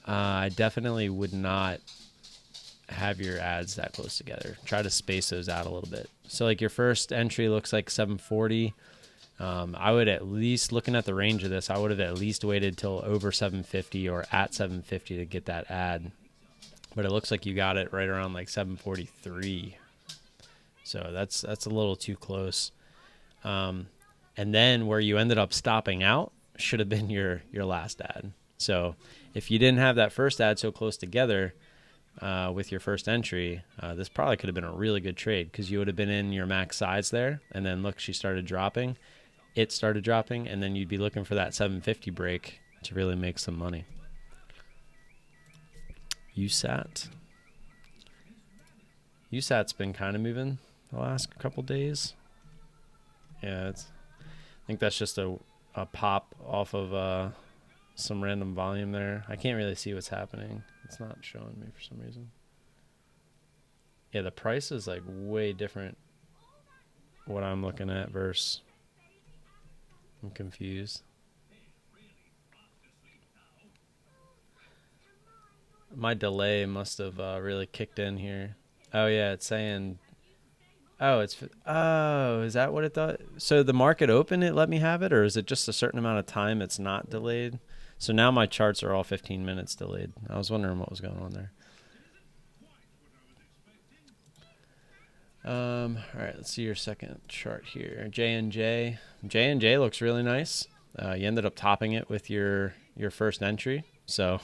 A: I definitely would not have your ads that close together. Try to space those out a little bit. So, like, your first entry looks like 740. I would at least, looking at the range of this, I would have at least waited till over 750 or at 750 to get that ad. But it looks like you got it right around like 743. So that's a little too close. And then where you ended up stopping out should have been your last ad. So if you didn't have that first ad so close together with your first entry, this probably could have been a really good trade, because you would have been in your max size there. And then look, she started dropping. It started dropping, and then you'd be looking for that 750 break to really make some money. USAT's been kind of moving the last couple days. Yeah, I think that's just a pop off of some random volume there. I can't really see what's happening. It's not showing me for some reason. Yeah, the price is like way different what I'm looking at versus... I'm confused. my delay must have really kicked in here. Oh yeah, it's saying. Oh, is that what it thought? So the market open, it let me have it, or is it just a certain amount of time it's not delayed? So now my charts are all 15 minutes delayed. I was wondering what was going on there. All right, let's see your second chart here. J&J. J&J looks really nice. You ended up topping it with your first entry, so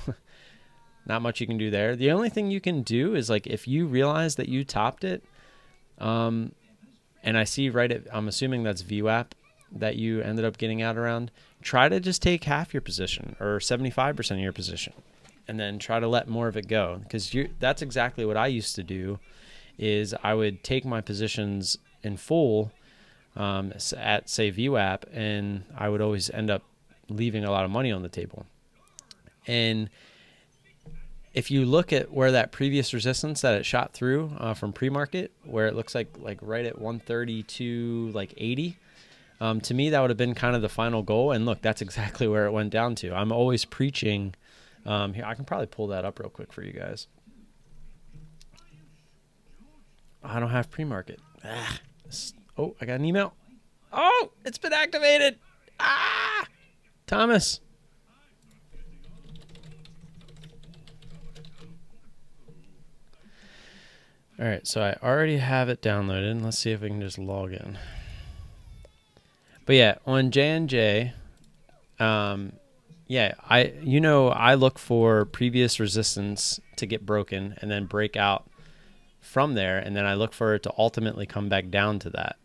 A: not much you can do there. The only thing you can do is, like, if you realize that you topped it, and I see I'm assuming that's VWAP that you ended up getting out around, try to just take half your position or 75% of your position, and then try to let more of it go, because that's exactly what I used to do. Is I would take my positions in full at, say, VWAP, and I would always end up leaving a lot of money on the table. And if you look at where that previous resistance that it shot through from pre-market, where it looks like right at 132, like 80, to me that would have been kind of the final goal. And look, that's exactly where it went down to. I'm always preaching. Here, I can probably pull that up real quick for you guys. I don't have pre-market. Oh, I got an email. Oh, it's been activated. Thomas. All right, so I already have it downloaded. Let's see if we can just log in. But yeah, on J&J, yeah, I look for previous resistance to get broken and then break out from there, and then I look for it to ultimately come back down to that.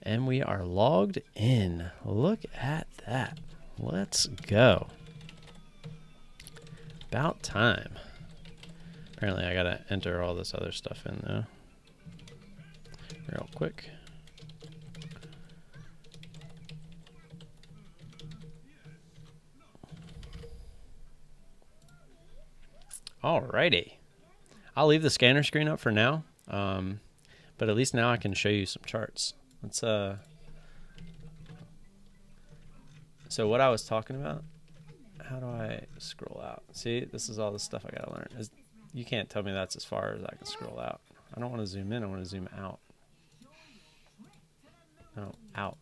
A: And we are logged in. Look at that. Let's go. About time. Apparently I gotta enter all this other stuff in though. Real quick. Alrighty. I'll leave the scanner screen up for now, but at least now I can show you some charts. Let's so what I was talking about, how do I scroll out? See, this is all the stuff I gotta learn. You can't tell me that's as far as I can scroll out. I don't want to zoom in, I want to zoom out. No, out.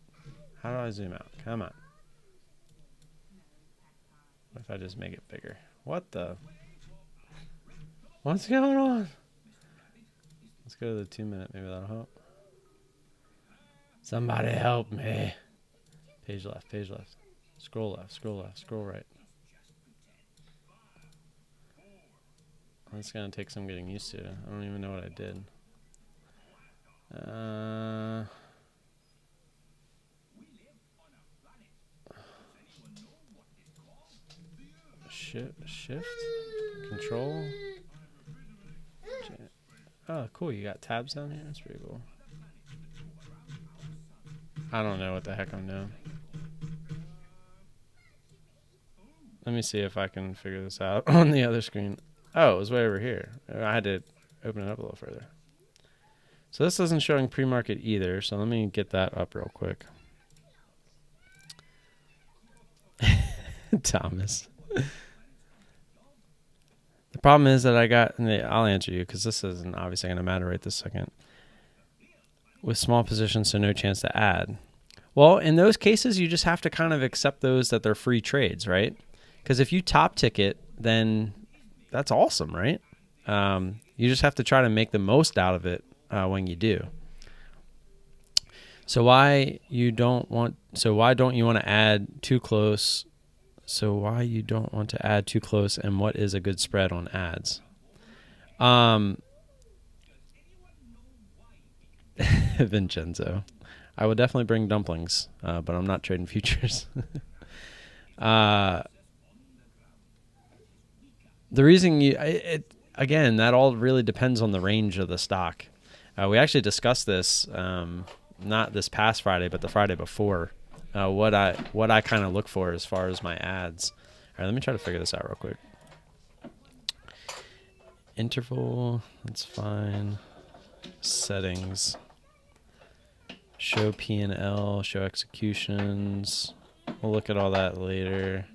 A: How do I zoom out? Come on. What if I just make it bigger? What's going on? Let's go to the 2 minute, maybe that'll help. Somebody help me. Page left, page left. Scroll left, scroll left, scroll right. It's gonna take some getting used to. I don't even know what I did. Shift, control. Oh, cool. You got tabs down here. That's pretty cool. I don't know what the heck I'm doing. Let me see if I can figure this out on the other screen. Oh, it was way over here. I had to open it up a little further. So this isn't showing pre-market either, so let me get that up real quick. Thomas. The problem is that I'll answer you because this isn't obviously going to matter right this second. With small positions, so no chance to add. Well, in those cases, you just have to kind of accept those that they're free trades, right? Because if you top ticket, then that's awesome, right? You just have to try to make the most out of it when you do. So why don't you want to add too close? So why you don't want to add too close, and what is a good spread on ads? Vincenzo, I would definitely bring dumplings, but I'm not trading futures. The reason again, that all really depends on the range of the stock. We actually discussed this, not this past Friday, but the Friday before. What I kind of look for as far as my ads. All right, let me try to figure this out real quick. Interval, that's fine. Settings. Show P&L, show executions. We'll look at all that later.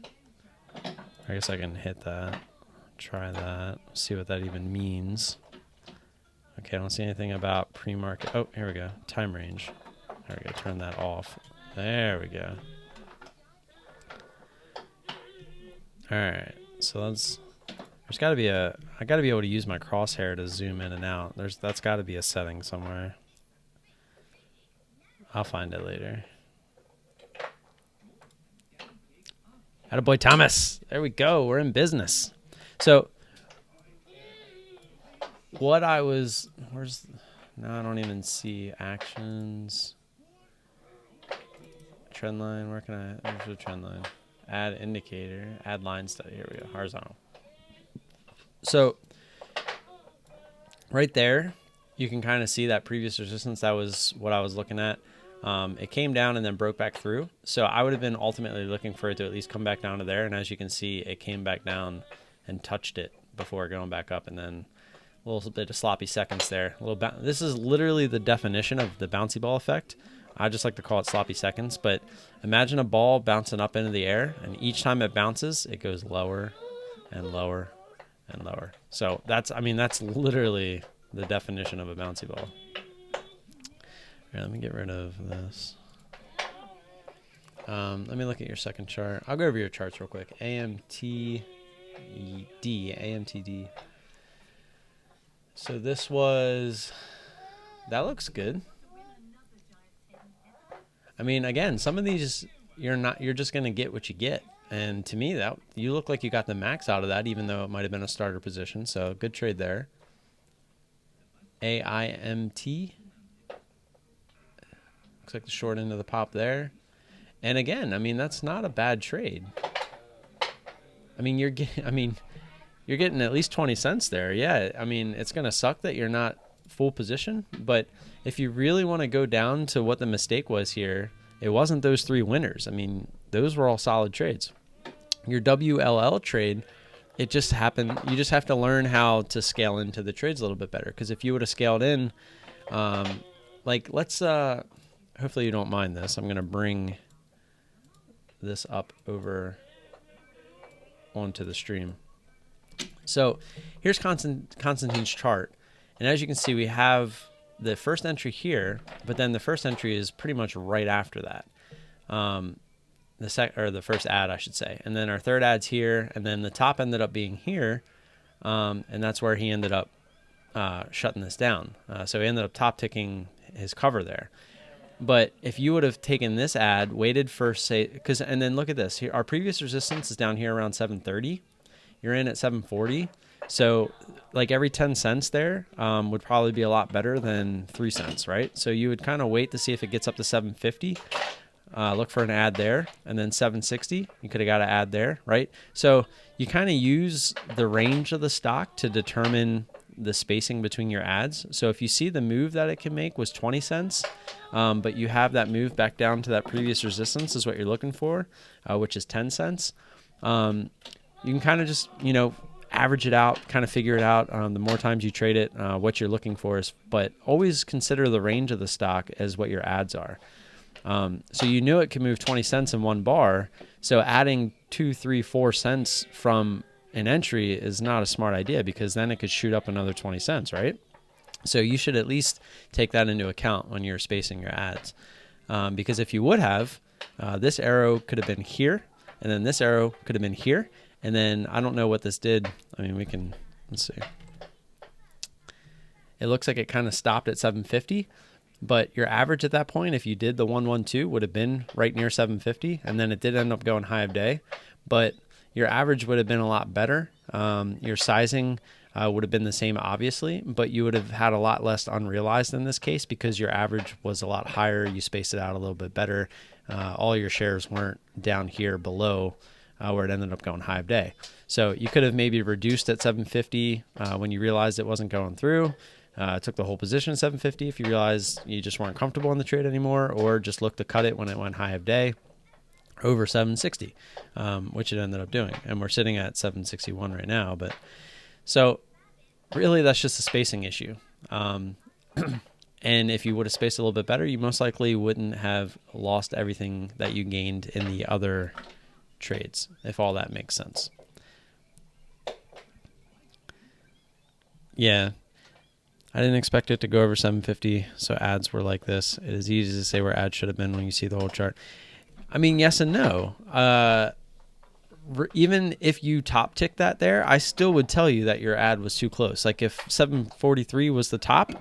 A: I guess I can hit that. try that. See what that even means. Okay, I don't see anything about pre-market. Oh, here we go. Time range. There we go. Turn that off. There we go. All right. So there's got to be I got to be able to use my crosshair to zoom in and out. That's got to be a setting somewhere. I'll find it later. Attaboy Thomas. There we go. We're in business. So what I was, no, I don't even see actions. Trend line, where can there's the trend line. Add indicator, add line study. Here we go, horizontal. So right there, you can kind of see that previous resistance. That was what I was looking at. It came down and then broke back through. So I would have been ultimately looking for it to at least come back down to there. And as you can see, it came back down and touched it before going back up. And then a little bit of sloppy seconds there. This is literally the definition of the bouncy ball effect. I just like to call it sloppy seconds. But imagine a ball bouncing up into the air. And each time it bounces, it goes lower and lower and lower. So that's literally the definition of a bouncy ball. Here, let me get rid of this. Let me look at your second chart. I'll go over your charts real quick. AMTD. So this was, that looks good. I mean, again, some of these you're just going to get what you get. And to me, that you look like you got the max out of that, even though it might have been a starter position. So good trade there. AIMT. Looks like the short end of the pop there. And again, I mean, that's not a bad trade. I mean, you're getting at least 20 cents there. Yeah, I mean, it's going to suck that you're not full position, but if you really want to go down to what the mistake was here, it wasn't those three winners. I mean, those were all solid trades. Your WLL trade, it just happened. You just have to learn how to scale into the trades a little bit better, because if you would have scaled in, like let's, hopefully you don't mind this. I'm going to bring this up over onto the stream. So here's Constantine's chart. And as you can see, we have the first entry here, but then the first entry is pretty much right after that. The first ad, I should say. And then our third ad's here, and then the top ended up being here. And that's where he ended up shutting this down. So he ended up top ticking his cover there. But if you would have taken this ad, waited for, and then look at this. Here, our previous resistance is down here around 730. You're in at 740. So like every 10 cents there would probably be a lot better than 3 cents, right? So you would kind of wait to see if it gets up to 750. Look for an ad there, and then 760. You could have got an ad there, right? So you kind of use the range of the stock to determine the spacing between your ads. So if you see the move that it can make was 20 cents, but you have that move back down to that previous resistance is what you're looking for, which is 10 cents. You can kind of just, average it out, kind of figure it out. The more times you trade it, what you're looking for is, but always consider the range of the stock as what your ads are. So you knew it could move 20 cents in one bar. So adding 2, 3, 4 cents from an entry is not a smart idea, because then it could shoot up another 20 cents, right? So you should at least take that into account when you're spacing your ads. Because if you would have, this arrow could have been here, and then this arrow could have been here. And then I don't know what this did. I mean, let's see. It looks like it kind of stopped at 750. But your average at that point, if you did the 112, would have been right near 750, and then it did end up going high of day. But your average would have been a lot better. Your sizing would have been the same, obviously, but you would have had a lot less unrealized in this case, because your average was a lot higher. You spaced it out a little bit better. All your shares weren't down here below where it ended up going high of day. So you could have maybe reduced at 750 when you realized it wasn't going through. Took the whole position at 750 if you realized you just weren't comfortable in the trade anymore, or just look to cut it when it went high of day over 760, which it ended up doing. And we're sitting at 761 right now. But so really that's just a spacing issue. And if you would have spaced a little bit better, you most likely wouldn't have lost everything that you gained in the other trades, if all that makes sense. Yeah. I didn't expect it to go over 750, so ads were like this. It is easy to say where ads should have been when you see the whole chart. I mean, yes and no. Even if you top tick that there, I still would tell you that your ad was too close. Like if 743 was the top,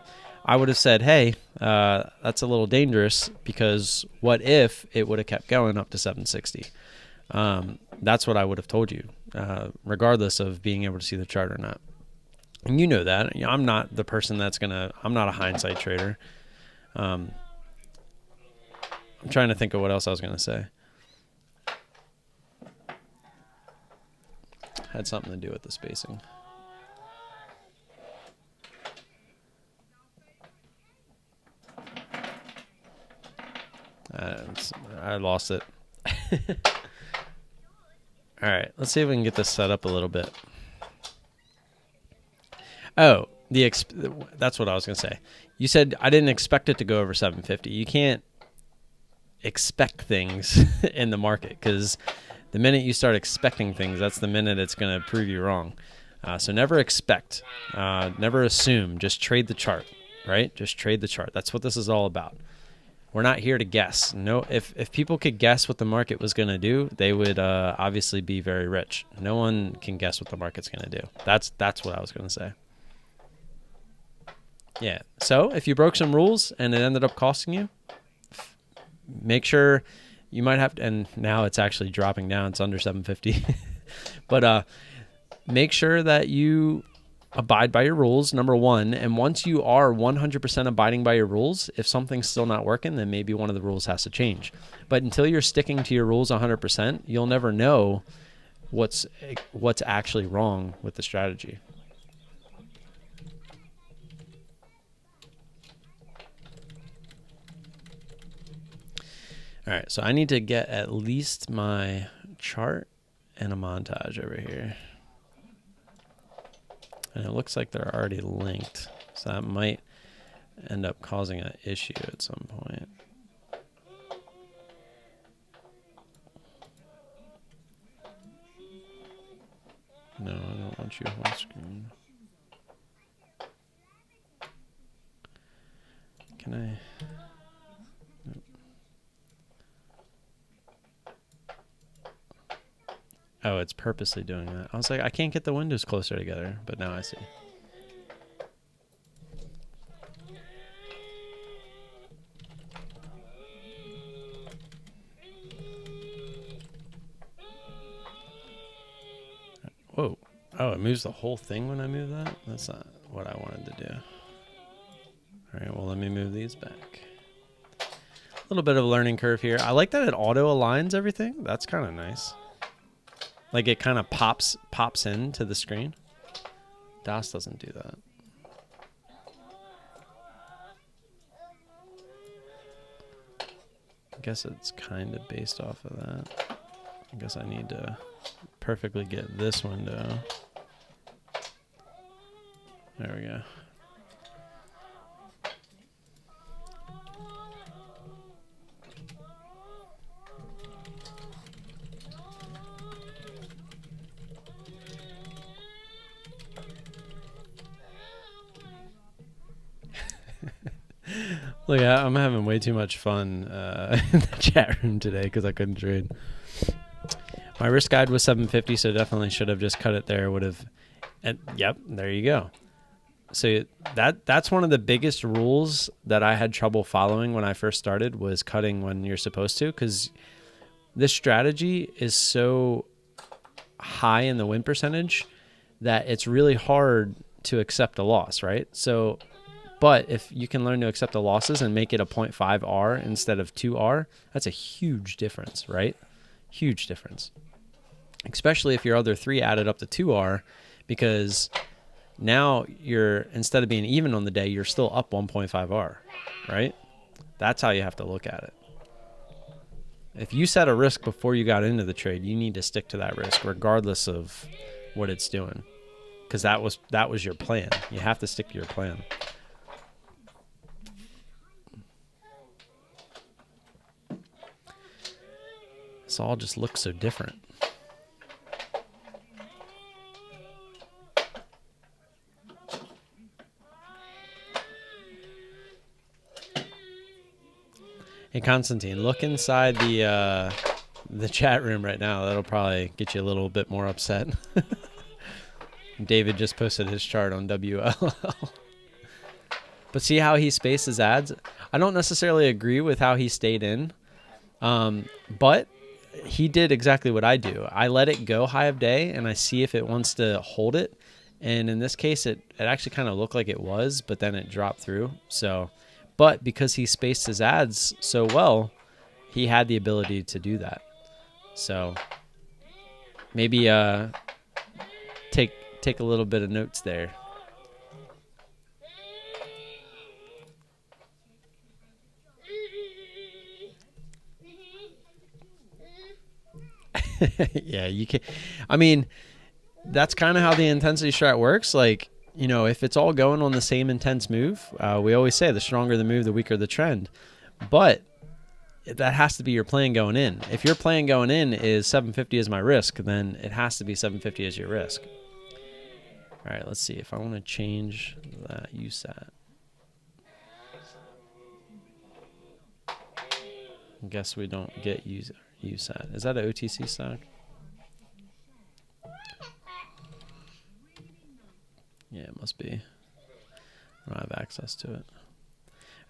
A: I would have said, hey, that's a little dangerous, because what if it would have kept going up to 760? That's what I would have told you, regardless of being able to see the chart or not. And you know that. I'm not the person I'm not a hindsight trader. I'm trying to think of what else I was going to say. Had something to do with the spacing. I lost it. All right, let's see if we can get this set up a little bit. Oh, that's what I was going to say. You said I didn't expect it to go over 750. You can't expect things in the market, because the minute you start expecting things, that's the minute it's going to prove you wrong. So never expect, never assume, just trade the chart, right? Just trade the chart. That's what this is all about. We're not here to guess. No, if people could guess what the market was going to do, they would obviously be very rich. No one can guess what the market's going to do. That's what I was going to say. Yeah. So if you broke some rules and it ended up costing you, make sure you might have to, and now it's actually dropping down. It's under 750. But make sure that you abide by your rules, number one. And once you are 100% abiding by your rules, if something's still not working, then maybe one of the rules has to change. But until you're sticking to your rules 100%, you'll never know what's actually wrong with the strategy. All right, so I need to get at least my chart and a montage over here. And it looks like they're already linked, so that might end up causing an issue at some point. No, I don't want you whole screen. Can I? Nope. Oh, it's purposely doing that. I was like, I can't get the windows closer together, but now I see. Whoa. Oh, it moves the whole thing when I move that? That's not what I wanted to do. All right, well, let me move these back. A little bit of a learning curve here. I like that it auto aligns everything. That's kind of nice. Like it kind of pops into the screen. DOS doesn't do that. I guess it's kind of based off of that. I guess I need to perfectly get this window. There we go. Look, I'm having way too much fun in the chat room today because I couldn't trade. My risk guide was 750, so definitely should have just cut it there. Would have, and yep, there you go. So that's one of the biggest rules that I had trouble following when I first started, was cutting when you're supposed to, because this strategy is so high in the win percentage that it's really hard to accept a loss, right? So, but if you can learn to accept the losses and make it a 0.5 R instead of 2 R, that's a huge difference, right? Huge difference. Especially if your other 3 added up to 2 R, because now you're, instead of being even on the day, you're still up 1.5 R, right? That's how you have to look at it. If you set a risk before you got into the trade, you need to stick to that risk regardless of what it's doing, because that was your plan. You have to stick to your plan. This all just looks so different. Hey, Constantine, look inside the chat room right now. That'll probably get you a little bit more upset. David just posted his chart on WL. But see how he spaced his ads? I don't necessarily agree with how he stayed in, but he did exactly what I do. I let it go high of day, and I see if it wants to hold it. And in this case, it actually kind of looked like it was, but then it dropped through. So, but because he spaced his ads so well, he had the ability to do that. So maybe take a little bit of notes there. Yeah, you can. I mean, that's kind of how the intensity strat works. Like, you know, if it's all going on the same intense move, we always say the stronger the move, the weaker the trend. But that has to be your plan going in. If your plan going in is 750 as my risk, then it has to be 750 as your risk. All right, let's see if I want to change that USAT. I guess we don't get USAT. Is that an OTC stock? Yeah, it must be. I don't have access to it.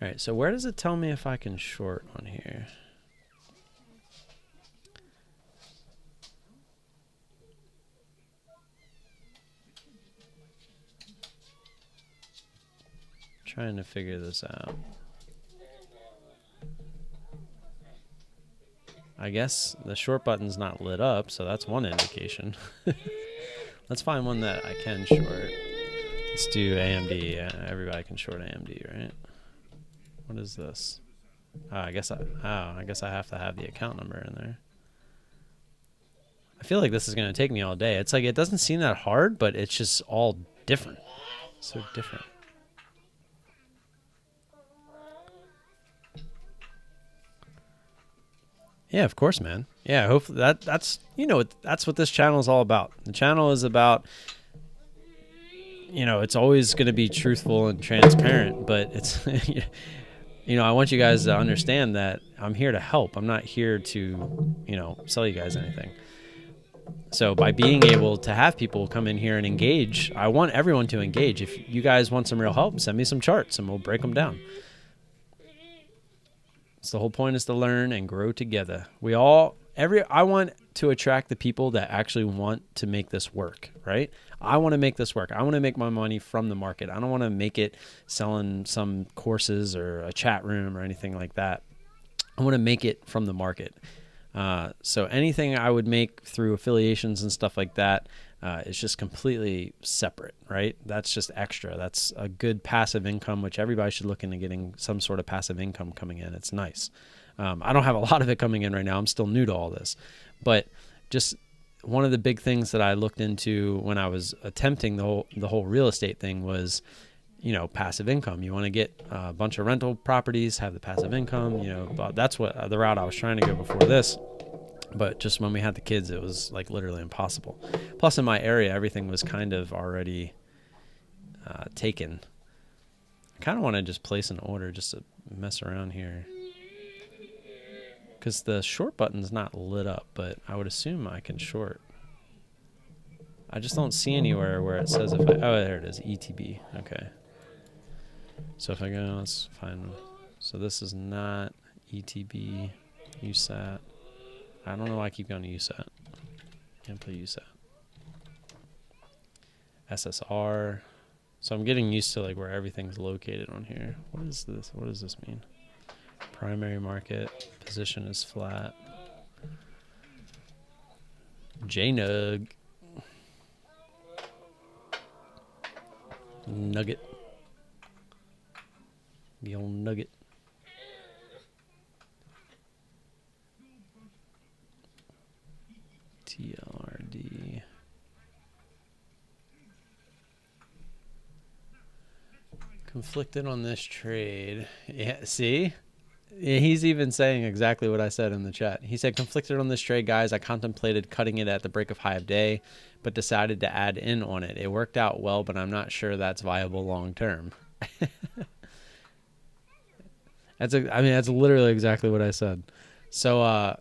A: All right, so where does it tell me if I can short on here? Trying to figure this out. I guess the short button's not lit up, so that's one indication. Let's find one that I can short. Let's do AMD. Everybody can short AMD, right? What is this? I guess I have to have the account number in there. I feel like this is going to take me all day. It's like it doesn't seem that hard, but it's just all different. So different. Yeah, of course, man. Yeah, hopefully that's you know that's what this channel is all about. The channel is about, you know, it's always going to be truthful and transparent, but it's you know, I want you guys to understand that I'm here to help. I'm not here to, you know, sell you guys anything. So by being able to have people come in here and engage, I want everyone to engage. If you guys want some real help, send me some charts and we'll break them down. So the whole point is to learn and grow together. I want to attract the people that actually want to make this work, right? I want to make this work. I want to make my money from the market. I don't want to make it selling some courses or a chat room or anything like that. I want to make it from the market. So anything I would make through affiliations and stuff like that is just completely separate, right? That's just extra. That's a good passive income, which everybody should look into getting some sort of passive income coming in. It's nice. I don't have a lot of it coming in right now. I'm still new to all this. But just one of the big things that I looked into when I was attempting the whole real estate thing was, you know, passive income. You want to get a bunch of rental properties, have the passive income, you know, that's what the route I was trying to go before this. But just when we had the kids, it was like literally impossible. Plus in my area, everything was kind of already taken. I kind of want to just place an order just to mess around here. Because the short button's not lit up, but I would assume I can short. I just don't see anywhere where it says if I... Oh, there it is, ETB. Okay. So if I go, let's find... So this is not ETB, USAT. I don't know why I keep going to USAT. Can't play USAT. SSR. So I'm getting used to like where everything's located on here. What is this? What does this mean? Primary market. Position is flat. JNUG. Nugget. The old nugget. TLRD. Conflicted on this trade. Yeah, see? Yeah, he's even saying exactly what I said in the chat. He said, conflicted on this trade, guys. I contemplated cutting it at the break of high of day, but decided to add in on it. It worked out well, but I'm not sure that's viable long term. That's literally exactly what I said. So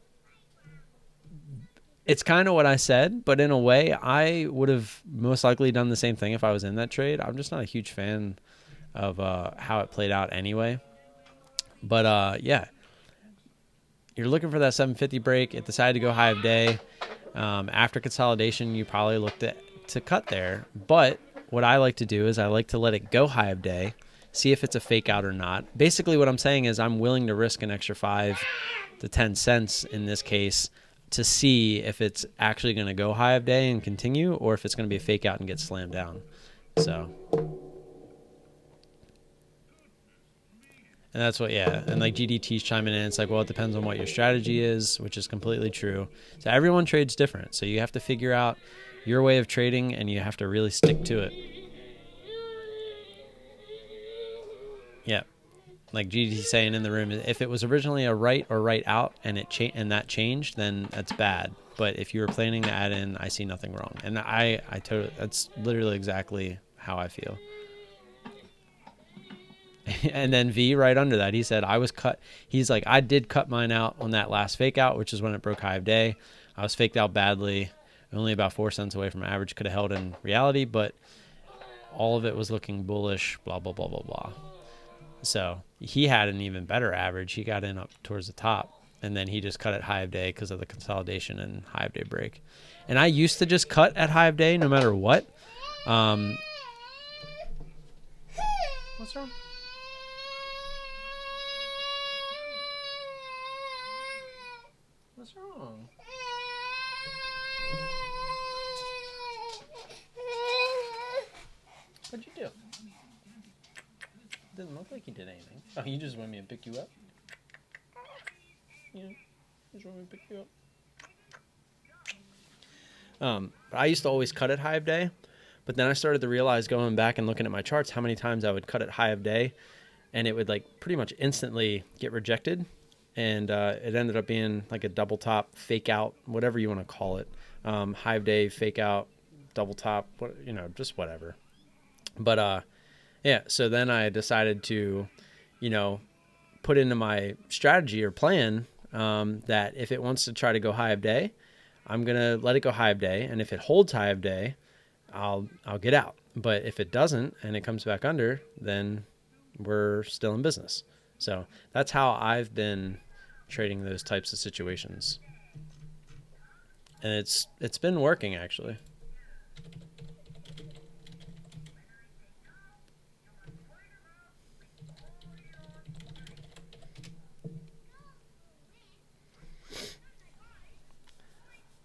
A: it's kind of what I said, but in a way, I would have most likely done the same thing if I was in that trade. I'm just not a huge fan of how it played out anyway. But yeah, you're looking for that 750 break. It decided to go high of day. After consolidation, you probably looked to cut there. But what I like to do is I like to let it go high of day, see if it's a fake out or not. Basically, what I'm saying is I'm willing to risk an extra 5 to 10 cents in this case to see if it's actually going to go high of day and continue, or if it's going to be a fake out and get slammed down. So, and that's what, yeah. And like GDT's chiming in, it's like, well, it depends on what your strategy is, which is completely true. So everyone trades different. So you have to figure out your way of trading, and you have to really stick to it. Yeah. Like GDT saying in the room, if it was originally a right or right out and that changed, then that's bad. But if you were planning to add in, I see nothing wrong. And I totally, that's literally exactly how I feel. And then V right under that, he said, I was cut. He's like, I did cut mine out on that last fake out, which is when it broke high of day. I was faked out badly, only about 4 cents away from average. Could have held in reality, but all of it was looking bullish, blah, blah, blah, blah, blah. So he had an even better average. He got in up towards the top, and then he just cut at high of day because of the consolidation and high of day break. And I used to just cut at high of day no matter what. What's wrong? What's wrong? What'd you do? Doesn't look like you did anything. Oh, you just want me to pick you up? Yeah, just want me to pick you up. But I used to always cut at high of day, but then I started to realize going back and looking at my charts how many times I would cut at high of day, and it would like pretty much instantly get rejected, and it ended up being like a double top, fake out, whatever you want to call it, high of day, fake out, double top, just whatever. But yeah, so then I decided to, put into my strategy or plan that if it wants to try to go high of day, I'm going to let it go high of day. And if it holds high of day, I'll get out. But if it doesn't and it comes back under, then we're still in business. So that's how I've been trading those types of situations. And it's been working, actually.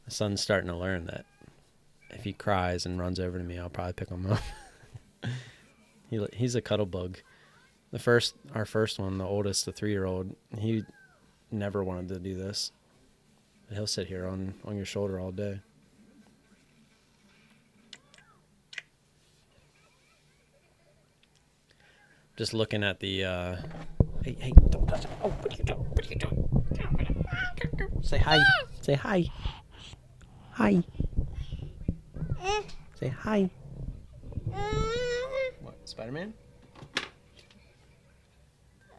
A: My son's starting to learn that if he cries and runs over to me, I'll probably pick him up. He's a cuddle bug. Our first one, the oldest, the 3-year-old, he never wanted to do this. But he'll sit here on your shoulder all day. Just looking at the hey, don't touch it. Oh, what are you doing? What are you doing? Say hi. Say hi. Hi. Say hi. What, Spider-Man? Is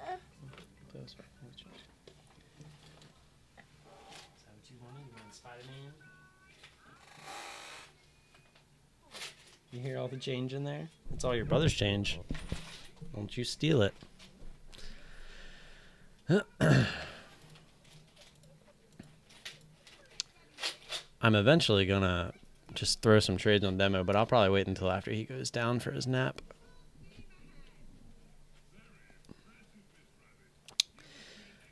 A: that what you wanted? You want Spider-Man? You hear all the change in there? It's all your brother's change. Don't you steal it. I'm eventually going to just throw some trades on demo, but I'll probably wait until after he goes down for his nap.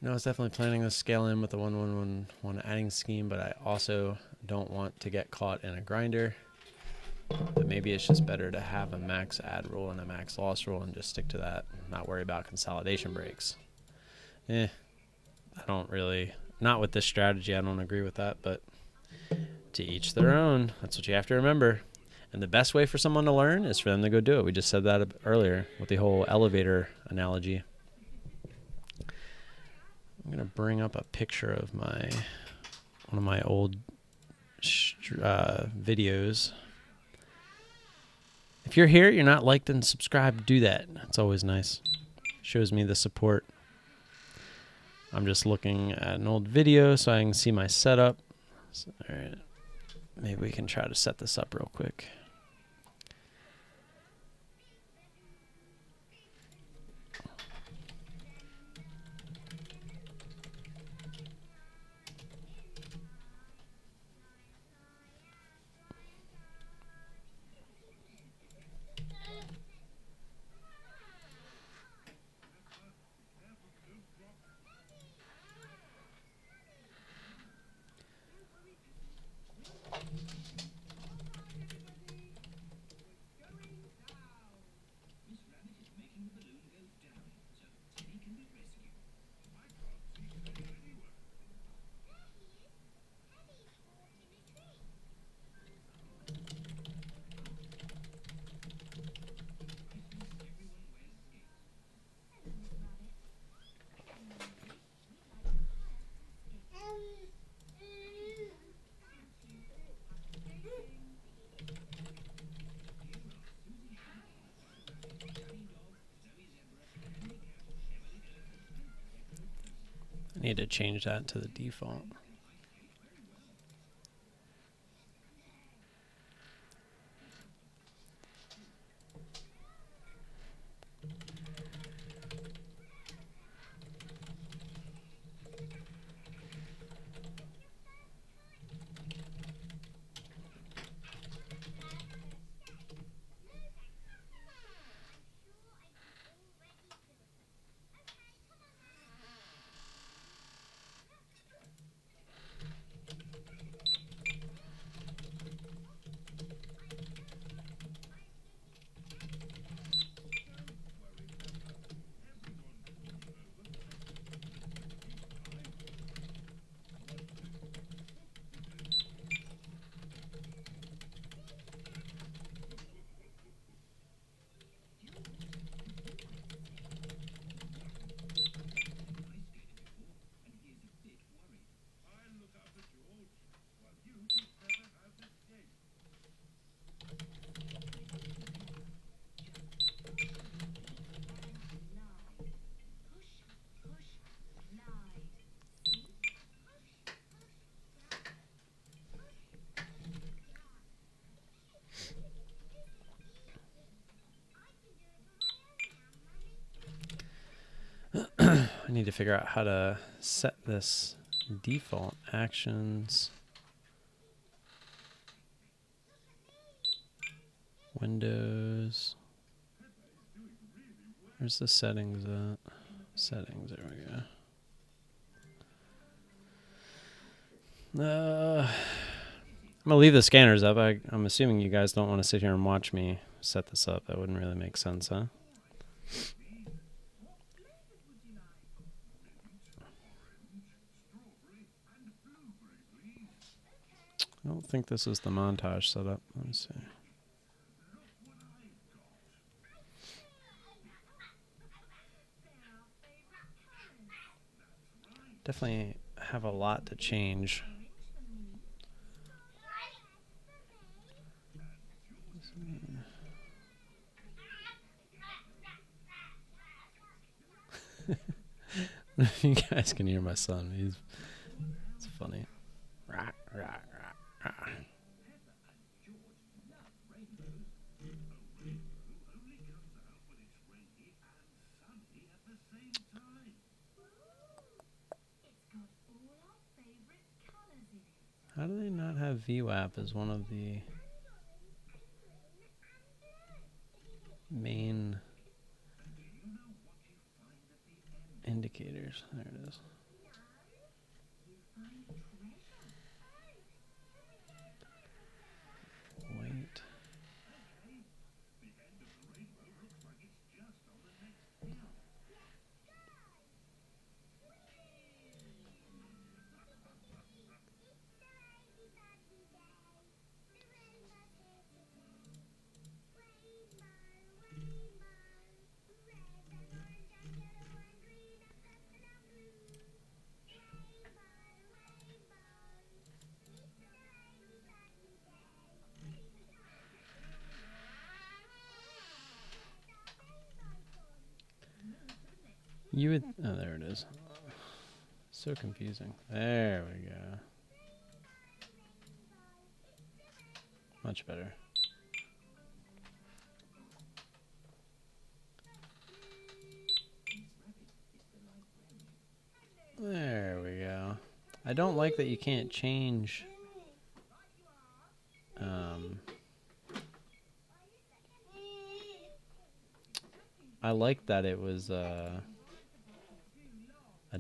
A: No, I was definitely planning to scale in with the 1-1-1-1 adding scheme, but I also don't want to get caught in a grinder. But maybe it's just better to have a max add rule and a max loss rule and just stick to that, not worry about consolidation breaks. I don't really, not with this strategy, I don't agree with that, but to each their own. That's what you have to remember. And the best way for someone to learn is for them to go do it. We just said that earlier with the whole elevator analogy. I'm going to bring up a picture of one of my old videos. If you're here, you're not liked and subscribed, do that. It's always nice. Shows me the support. I'm just looking at an old video so I can see my setup. So, all right, maybe we can try to set this up real quick. I need to change that to the default. I need to figure out how to set this default actions. Windows. Where's the settings at? Settings, there we go. I'm gonna leave the scanners up. I'm assuming you guys don't want to sit here and watch me set this up. That wouldn't really make sense, huh? I don't think this is the montage setup. Let me see. Definitely have a lot to change. You guys can hear my son. It's funny. Rah, rah, rah, rah. How do they not have VWAP as one of the main indicators? There it is. Wait. You would, oh, there it is. So confusing. There we go. Much better. There we go. I don't like that you can't change. I like that it was a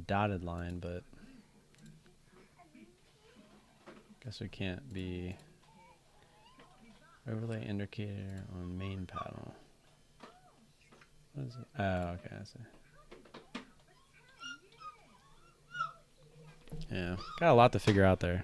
A: dotted line, but guess we can't be overlay indicator on main panel. What is it? Oh, okay, I see. Yeah, got a lot to figure out there.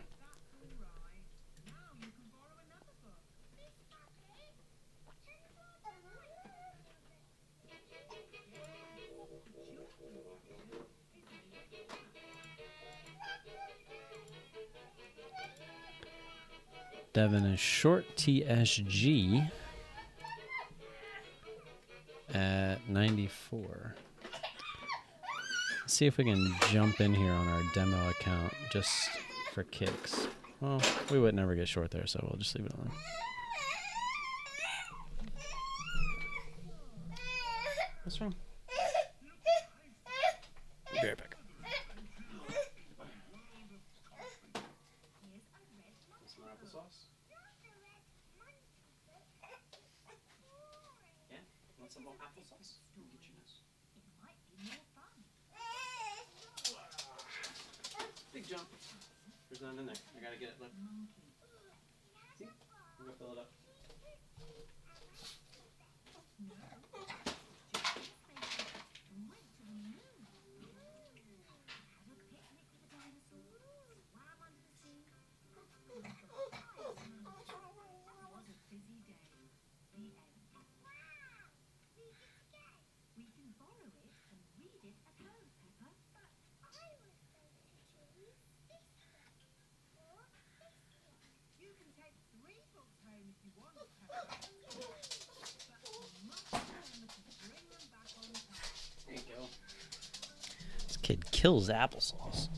A: Devin is short TSG at 94. Let's see if we can jump in here on our demo account just for kicks. Well, we would never get short there, so we'll just leave it on. What's wrong? Be right back. Some applesauce? Yeah? Want some more applesauce? We'll get you this. Big jump. There's none in there. I gotta get it. Look. See? I'm gonna fill it up. There you go. This kid kills applesauce.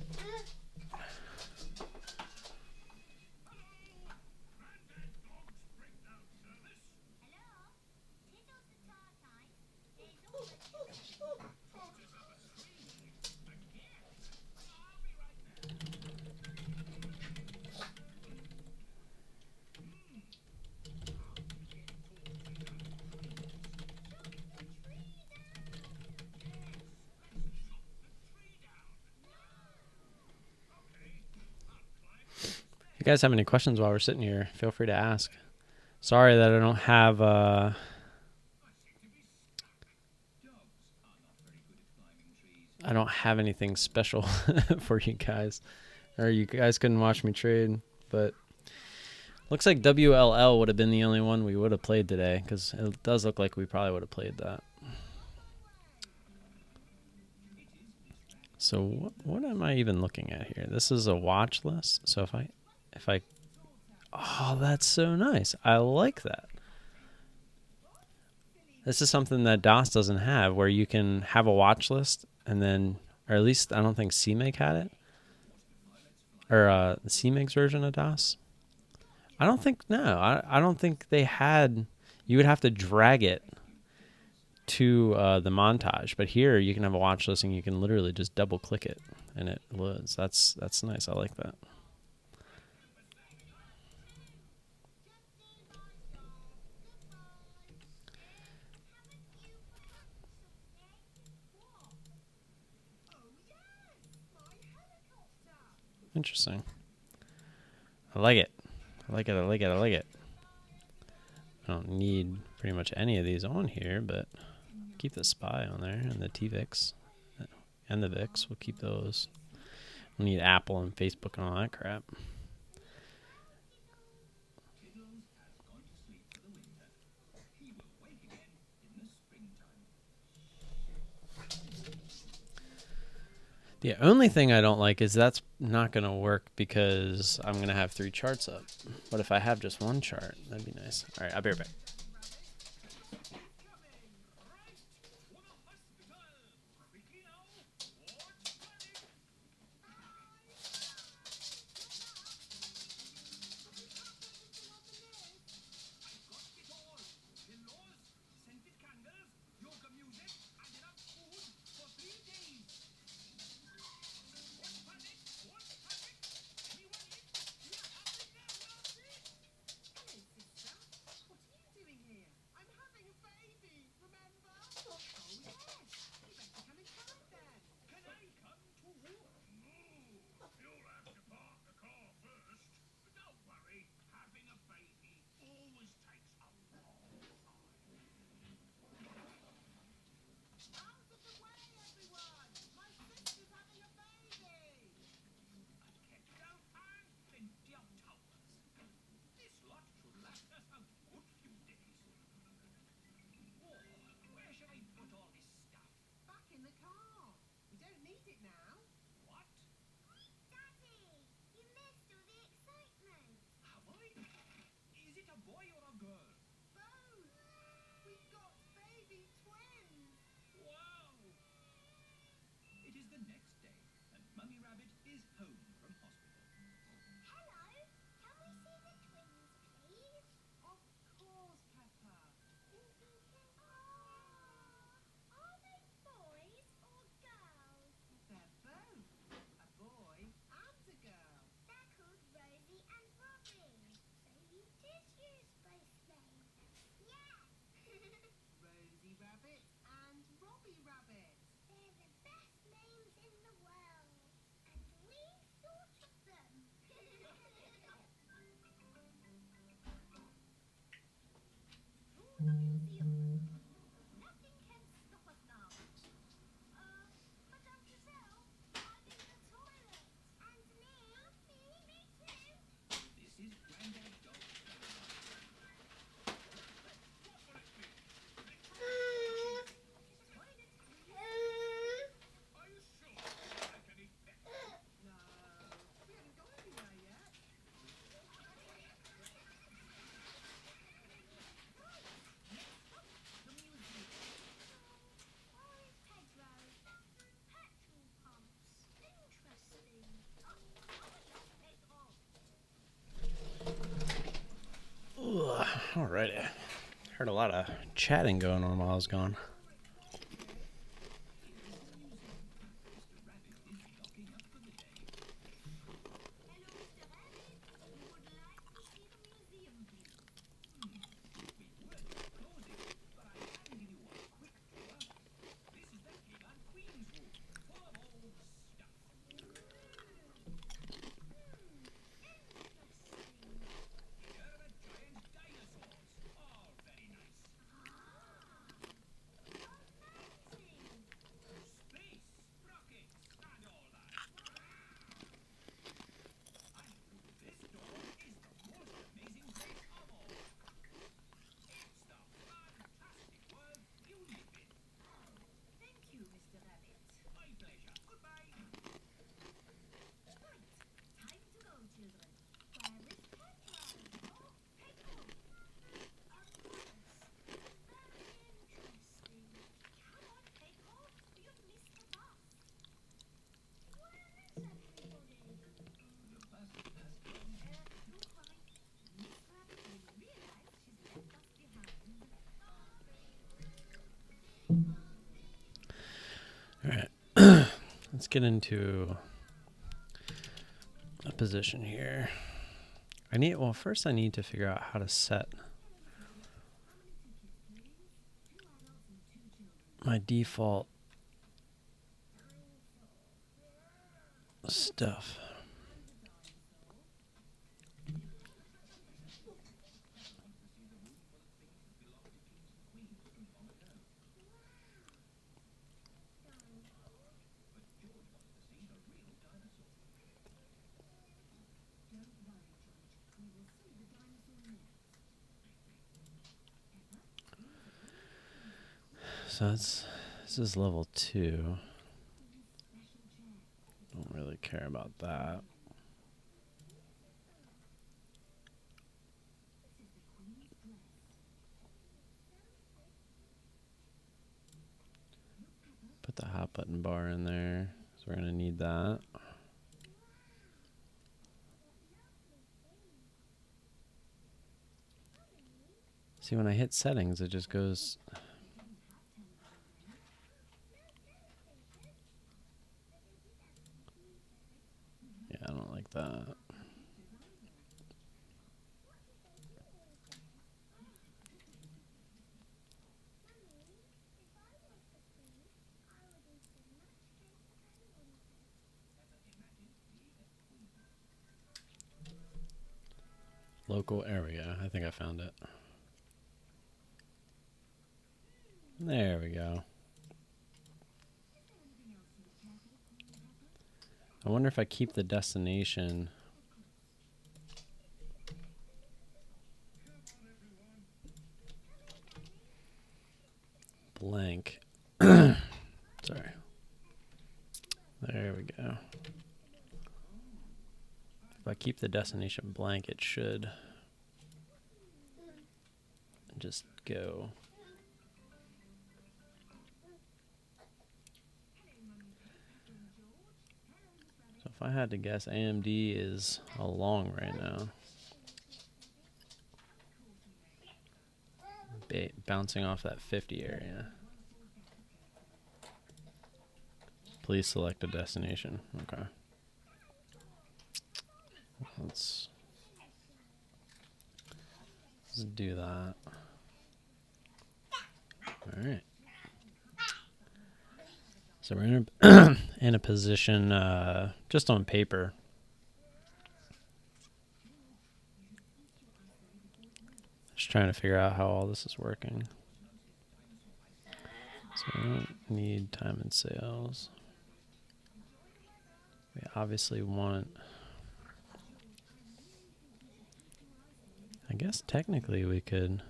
A: If you guys have any questions while we're sitting here, feel free to ask. Sorry that I don't have anything special for you guys, or you guys couldn't watch me trade. But looks like WLL would have been the only one we would have played today, because it does look like we probably would have played that. So what am I even looking at here? This is a watch list. So if I, oh, that's so nice. I like that. This is something that DOS doesn't have, where you can have a watch list and then, or at least I don't think CMake had it, or the CMake's version of DOS. I don't think, no, I don't think they had, you would have to drag it to the montage, but here you can have a watch list and you can literally just double click it and it loads. That's nice. I like that. Interesting. I like it. I like it. I like it. I like it. I don't need pretty much any of these on here, but keep the Spy on there and the TVIX and the VIX. We'll keep those. We'll need Apple and Facebook and all that crap. The only thing I don't like is that's not going to work because I'm going to have 3 charts up. But if I have just 1 chart, that'd be nice. All right, I'll be right back. Alrighty. Heard a lot of chatting going on while I was gone. Alright. Let's get into a position here. First I need to figure out how to set my default stuff. So this is level 2. Don't really care about that. Put the hot button bar in there, so we're gonna need that. See, when I hit settings, it just goes. Yeah, I don't like that. Local area. I think I found it. There we go. I wonder if I keep the destination. Blank. Sorry. There we go. If I keep the destination blank, it should just go. So if I had to guess, AMD is along right now. Bouncing off that 50 area. Please select a destination. Okay. Let's do that. All right. So we're in in a position just on paper. Just trying to figure out how all this is working. So we don't need time and sales. We obviously want. I guess technically we could.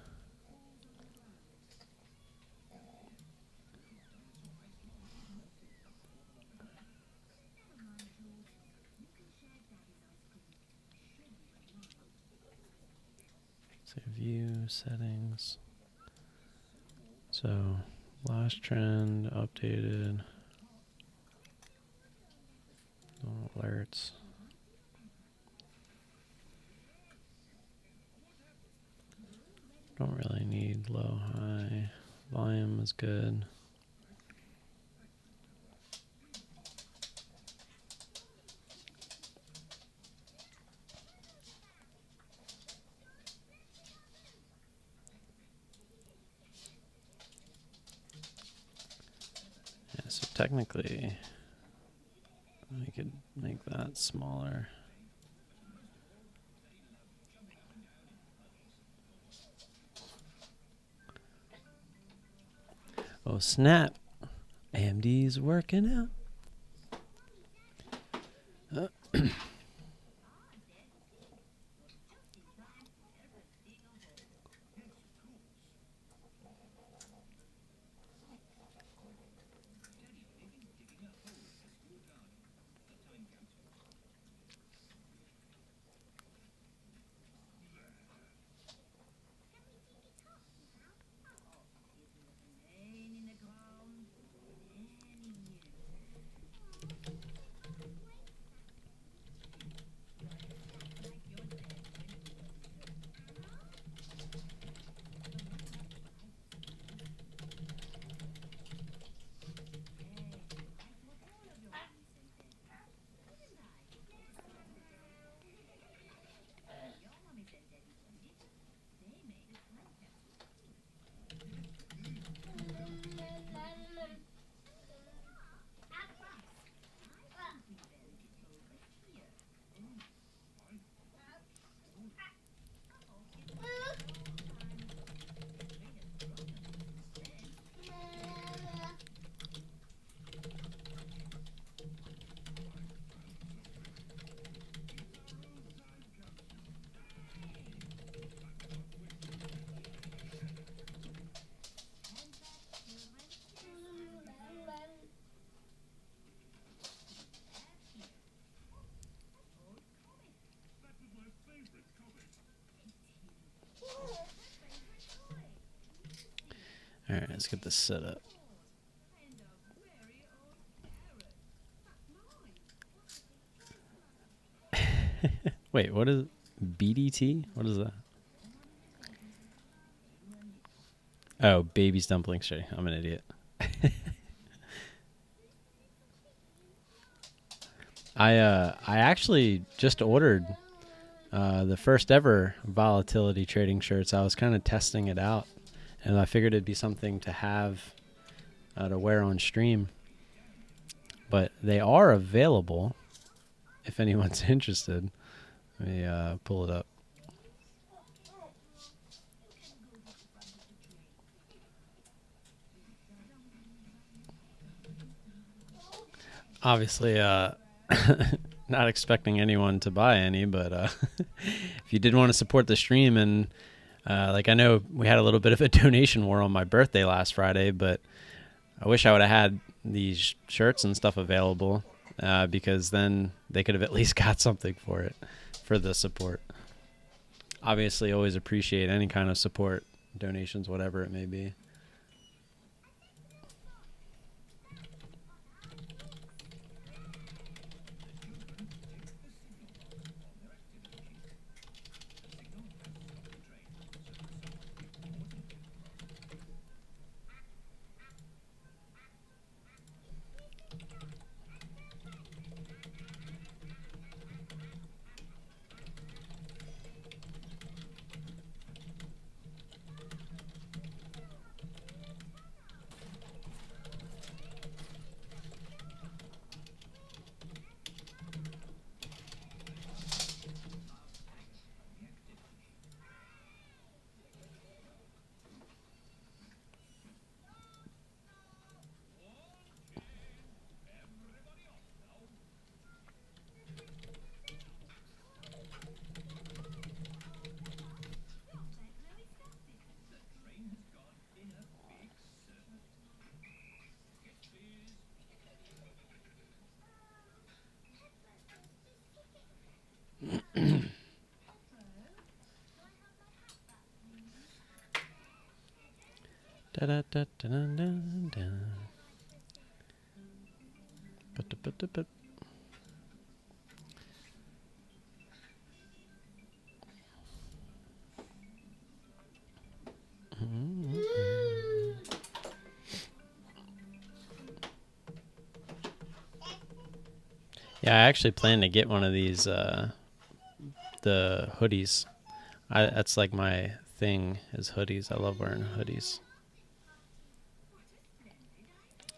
A: So view settings. So last trend updated. Alerts. Don't really need low, high. Volume is good. Yeah, so technically, I could make that smaller. Oh, snap. AMD's working out. All right, let's get this set up. Wait, what is BDT? What is that? Oh, baby's dumpling shitty. I'm an idiot. I actually just ordered the first ever volatility trading shirts. I was kind of testing it out, and I figured it'd be something to have to wear on stream. But they are available if anyone's interested. Let me pull it up. Obviously, not expecting anyone to buy any, but if you did want to support the stream, and like I know we had a little bit of a donation war on my birthday last Friday, but I wish I would have had these shirts and stuff available because then they could have at least got something for it, for the support. Obviously, always appreciate any kind of support, donations, whatever it may be. Da da da da da da. But. Yeah, I actually plan to get one of these, the hoodies. That's like my thing is hoodies. I love wearing hoodies.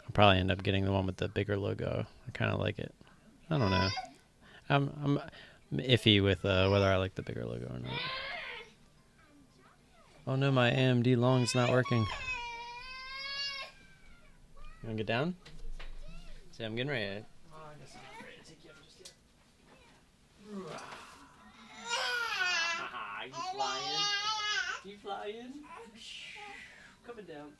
A: I'll probably end up getting the one with the bigger logo. I kind of like it. I don't know. I'm iffy with whether I like the bigger logo or not. Oh no, my AMD long's not working. You wanna get down? See, I'm getting ready. Oh, I guess I'm not ready to take you up just yet. Haha, you flying? You flying? Coming down.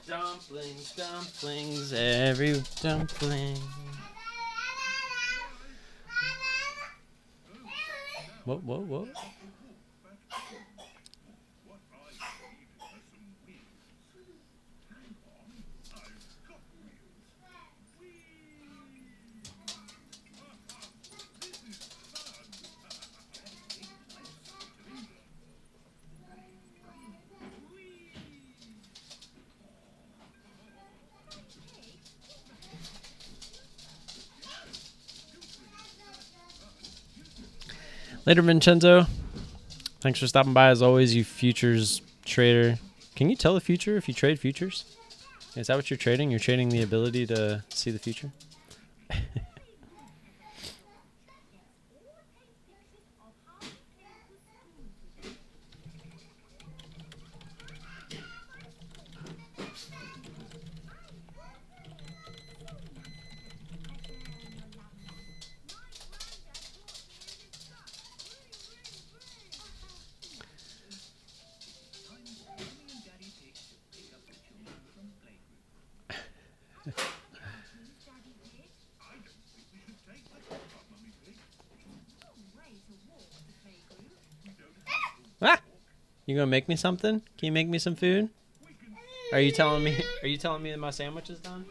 A: Dumplings, dumplings, every dumpling. Whoa, whoa, whoa. Later, Vincenzo. Thanks for stopping by as always, you futures trader. Can you tell the future if you trade futures? Is that what you're trading? You're trading the ability to see the future? Ah! You gonna make me something? Can you make me some food? Are you telling me? Are you telling me that my sandwich is done?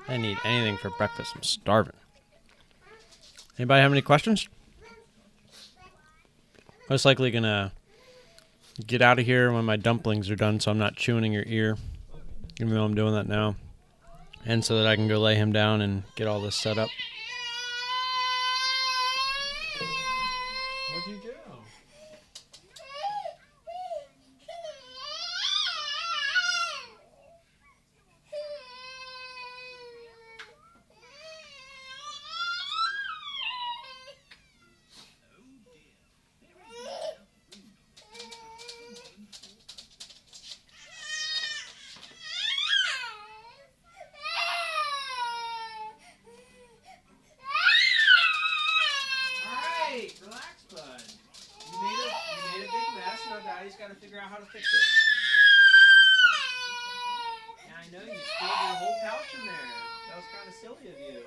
A: I need anything for breakfast. I'm starving. Anybody have any questions? Most likely gonna get out of here when my dumplings are done, so I'm not chewing in your ear, even though I'm doing that now, and so that I can go lay him down and get all this set up. What'd you do? Relax, bud. You made a big mess. Now Daddy's got to figure out how to fix it. Yeah, I know you spilled your whole pouch in there. That was kind of silly of you.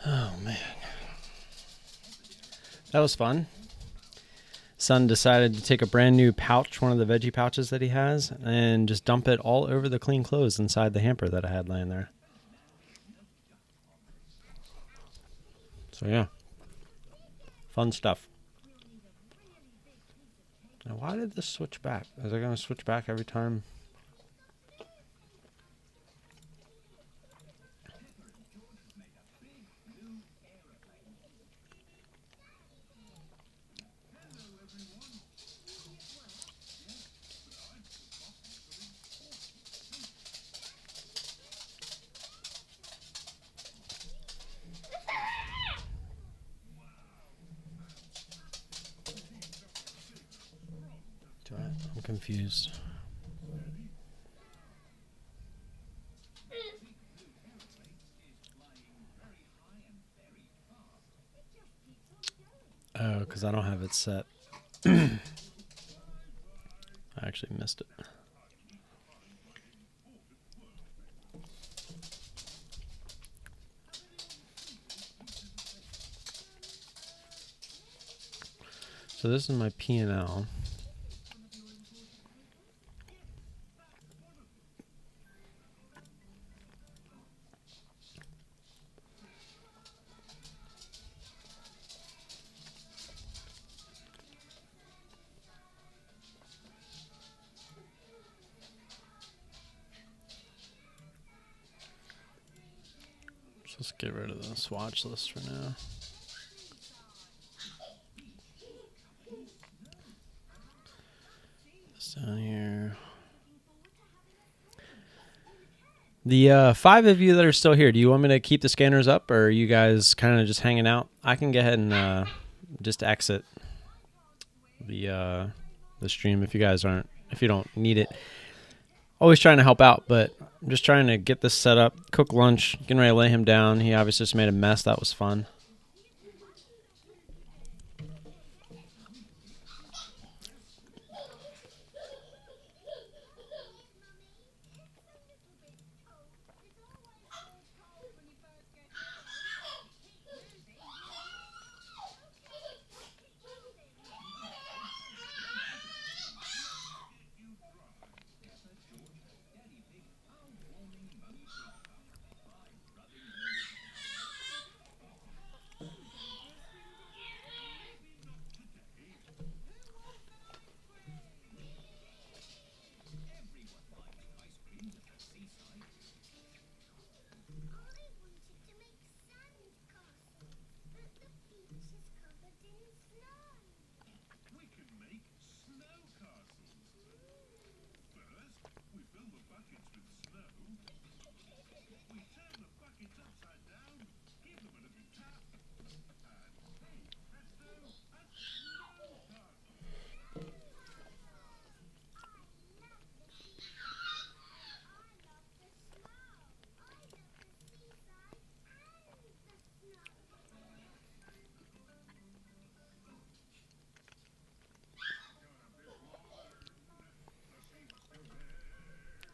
A: Oh, man. That was fun. Son decided to take a brand new pouch, one of the veggie pouches that he has, and just dump it all over the clean clothes inside the hamper that I had laying there. So, yeah. Fun stuff. Now, why did this switch back? Is it going to switch back every time? I'm confused. Oh, because I don't have it set. I actually missed it. So this is my P&L. Let's get rid of the swatch list for now. This down here. The 5 of you that are still here, do you want me to keep the scanners up, or are you guys kind of just hanging out? I can go ahead and just exit the stream if you guys if you don't need it. Always trying to help out, but I'm just trying to get this set up. Cook lunch, getting ready to lay him down. He obviously just made a mess. That was fun.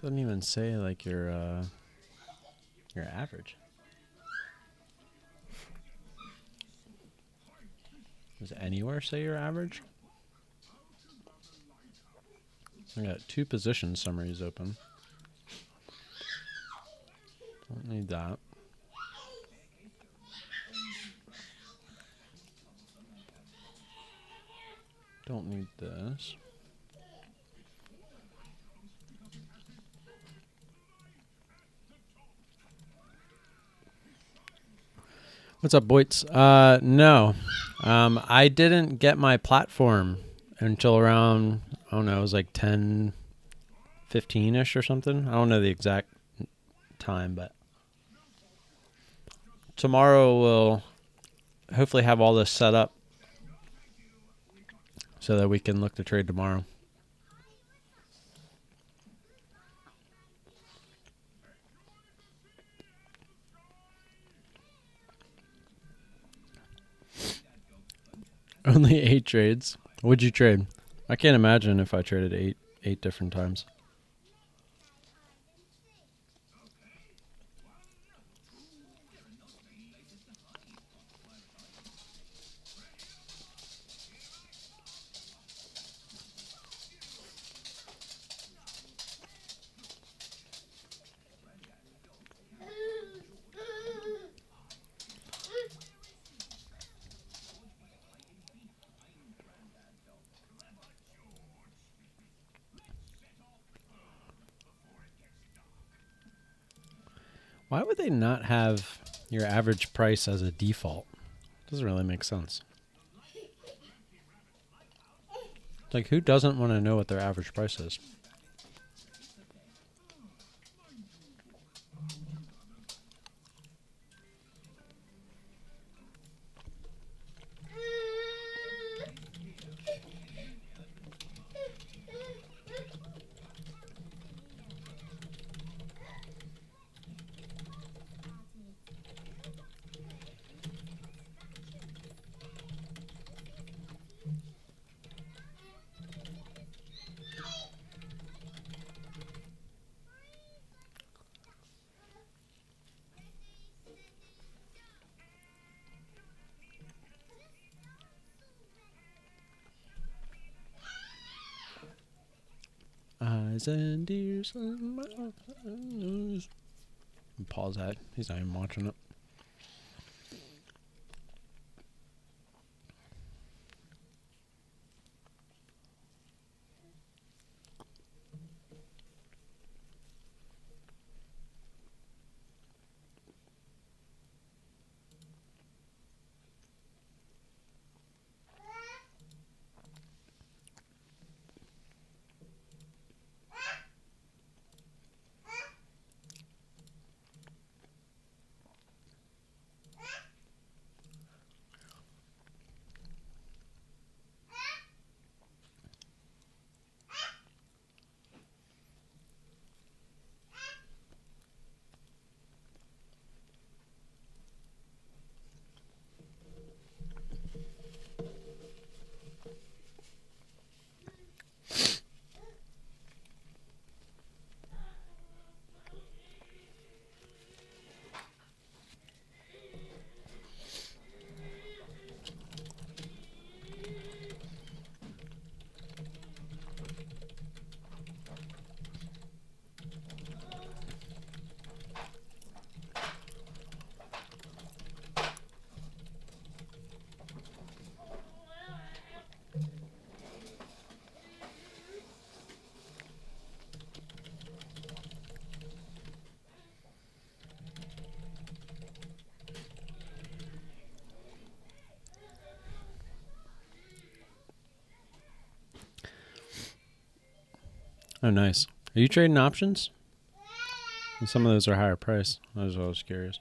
A: Doesn't even say like your average. Does it anywhere say your average? I got 2 position summaries open. Don't need that. Don't need this. What's up, Boits? No. I didn't get my platform until around, I don't know, it was like 10:15-ish or something. I don't know the exact time, but tomorrow we'll hopefully have all this set up so that we can look to trade tomorrow. Only 8 trades. What'd you trade? I can't imagine if I traded eight different times. Why would they not have your average price as a default? Doesn't really make sense. Like, who doesn't want to know what their average price is? Eyes and ears and mouth and nose. Pause that. He's not even watching it. Oh, nice. Are you trading options? Some of those are higher price. I was always curious.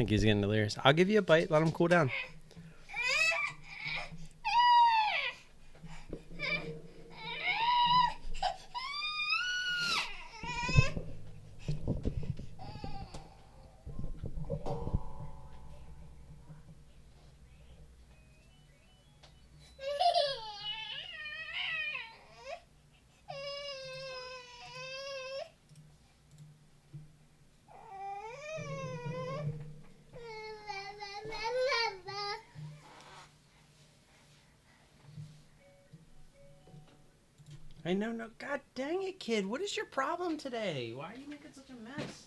B: think he's getting delirious. I'll give you a bite. Let him cool down. I know, no. God dang it, kid. What is your problem today? Why are you making such a mess?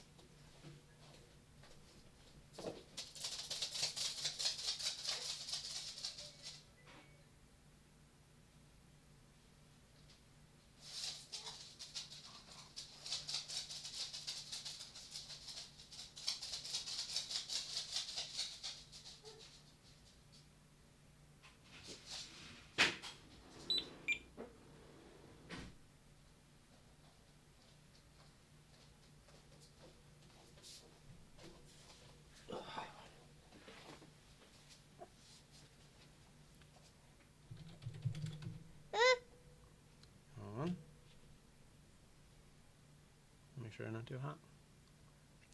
B: Make sure they're not too hot.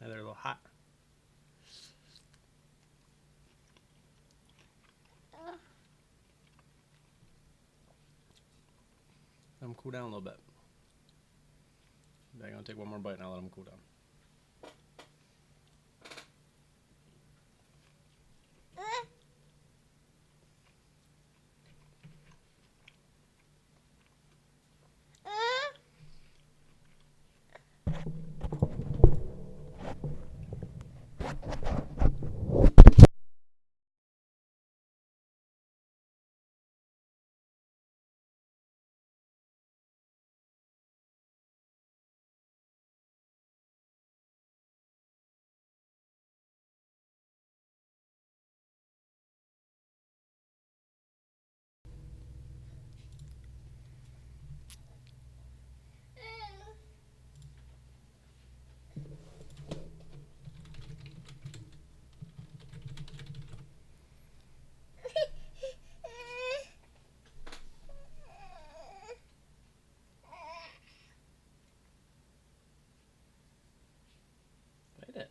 B: Yeah, they're a little hot. Let them cool down a little bit. I'm going to take one more bite and I'll let them cool down. Bite it.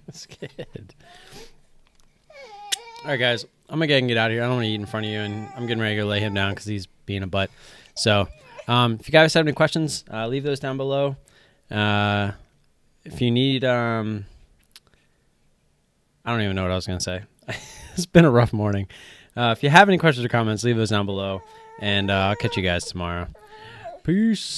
B: This kid. All right, guys. I'm going to get out of here. I don't want to eat in front of you, and I'm getting ready to lay him down because he's being a butt. So if you guys have any questions, leave those down below. If you need, I don't even know what I was going to say. It's been a rough morning. If you have any questions or comments, leave those down below, and I'll catch you guys tomorrow. Peace.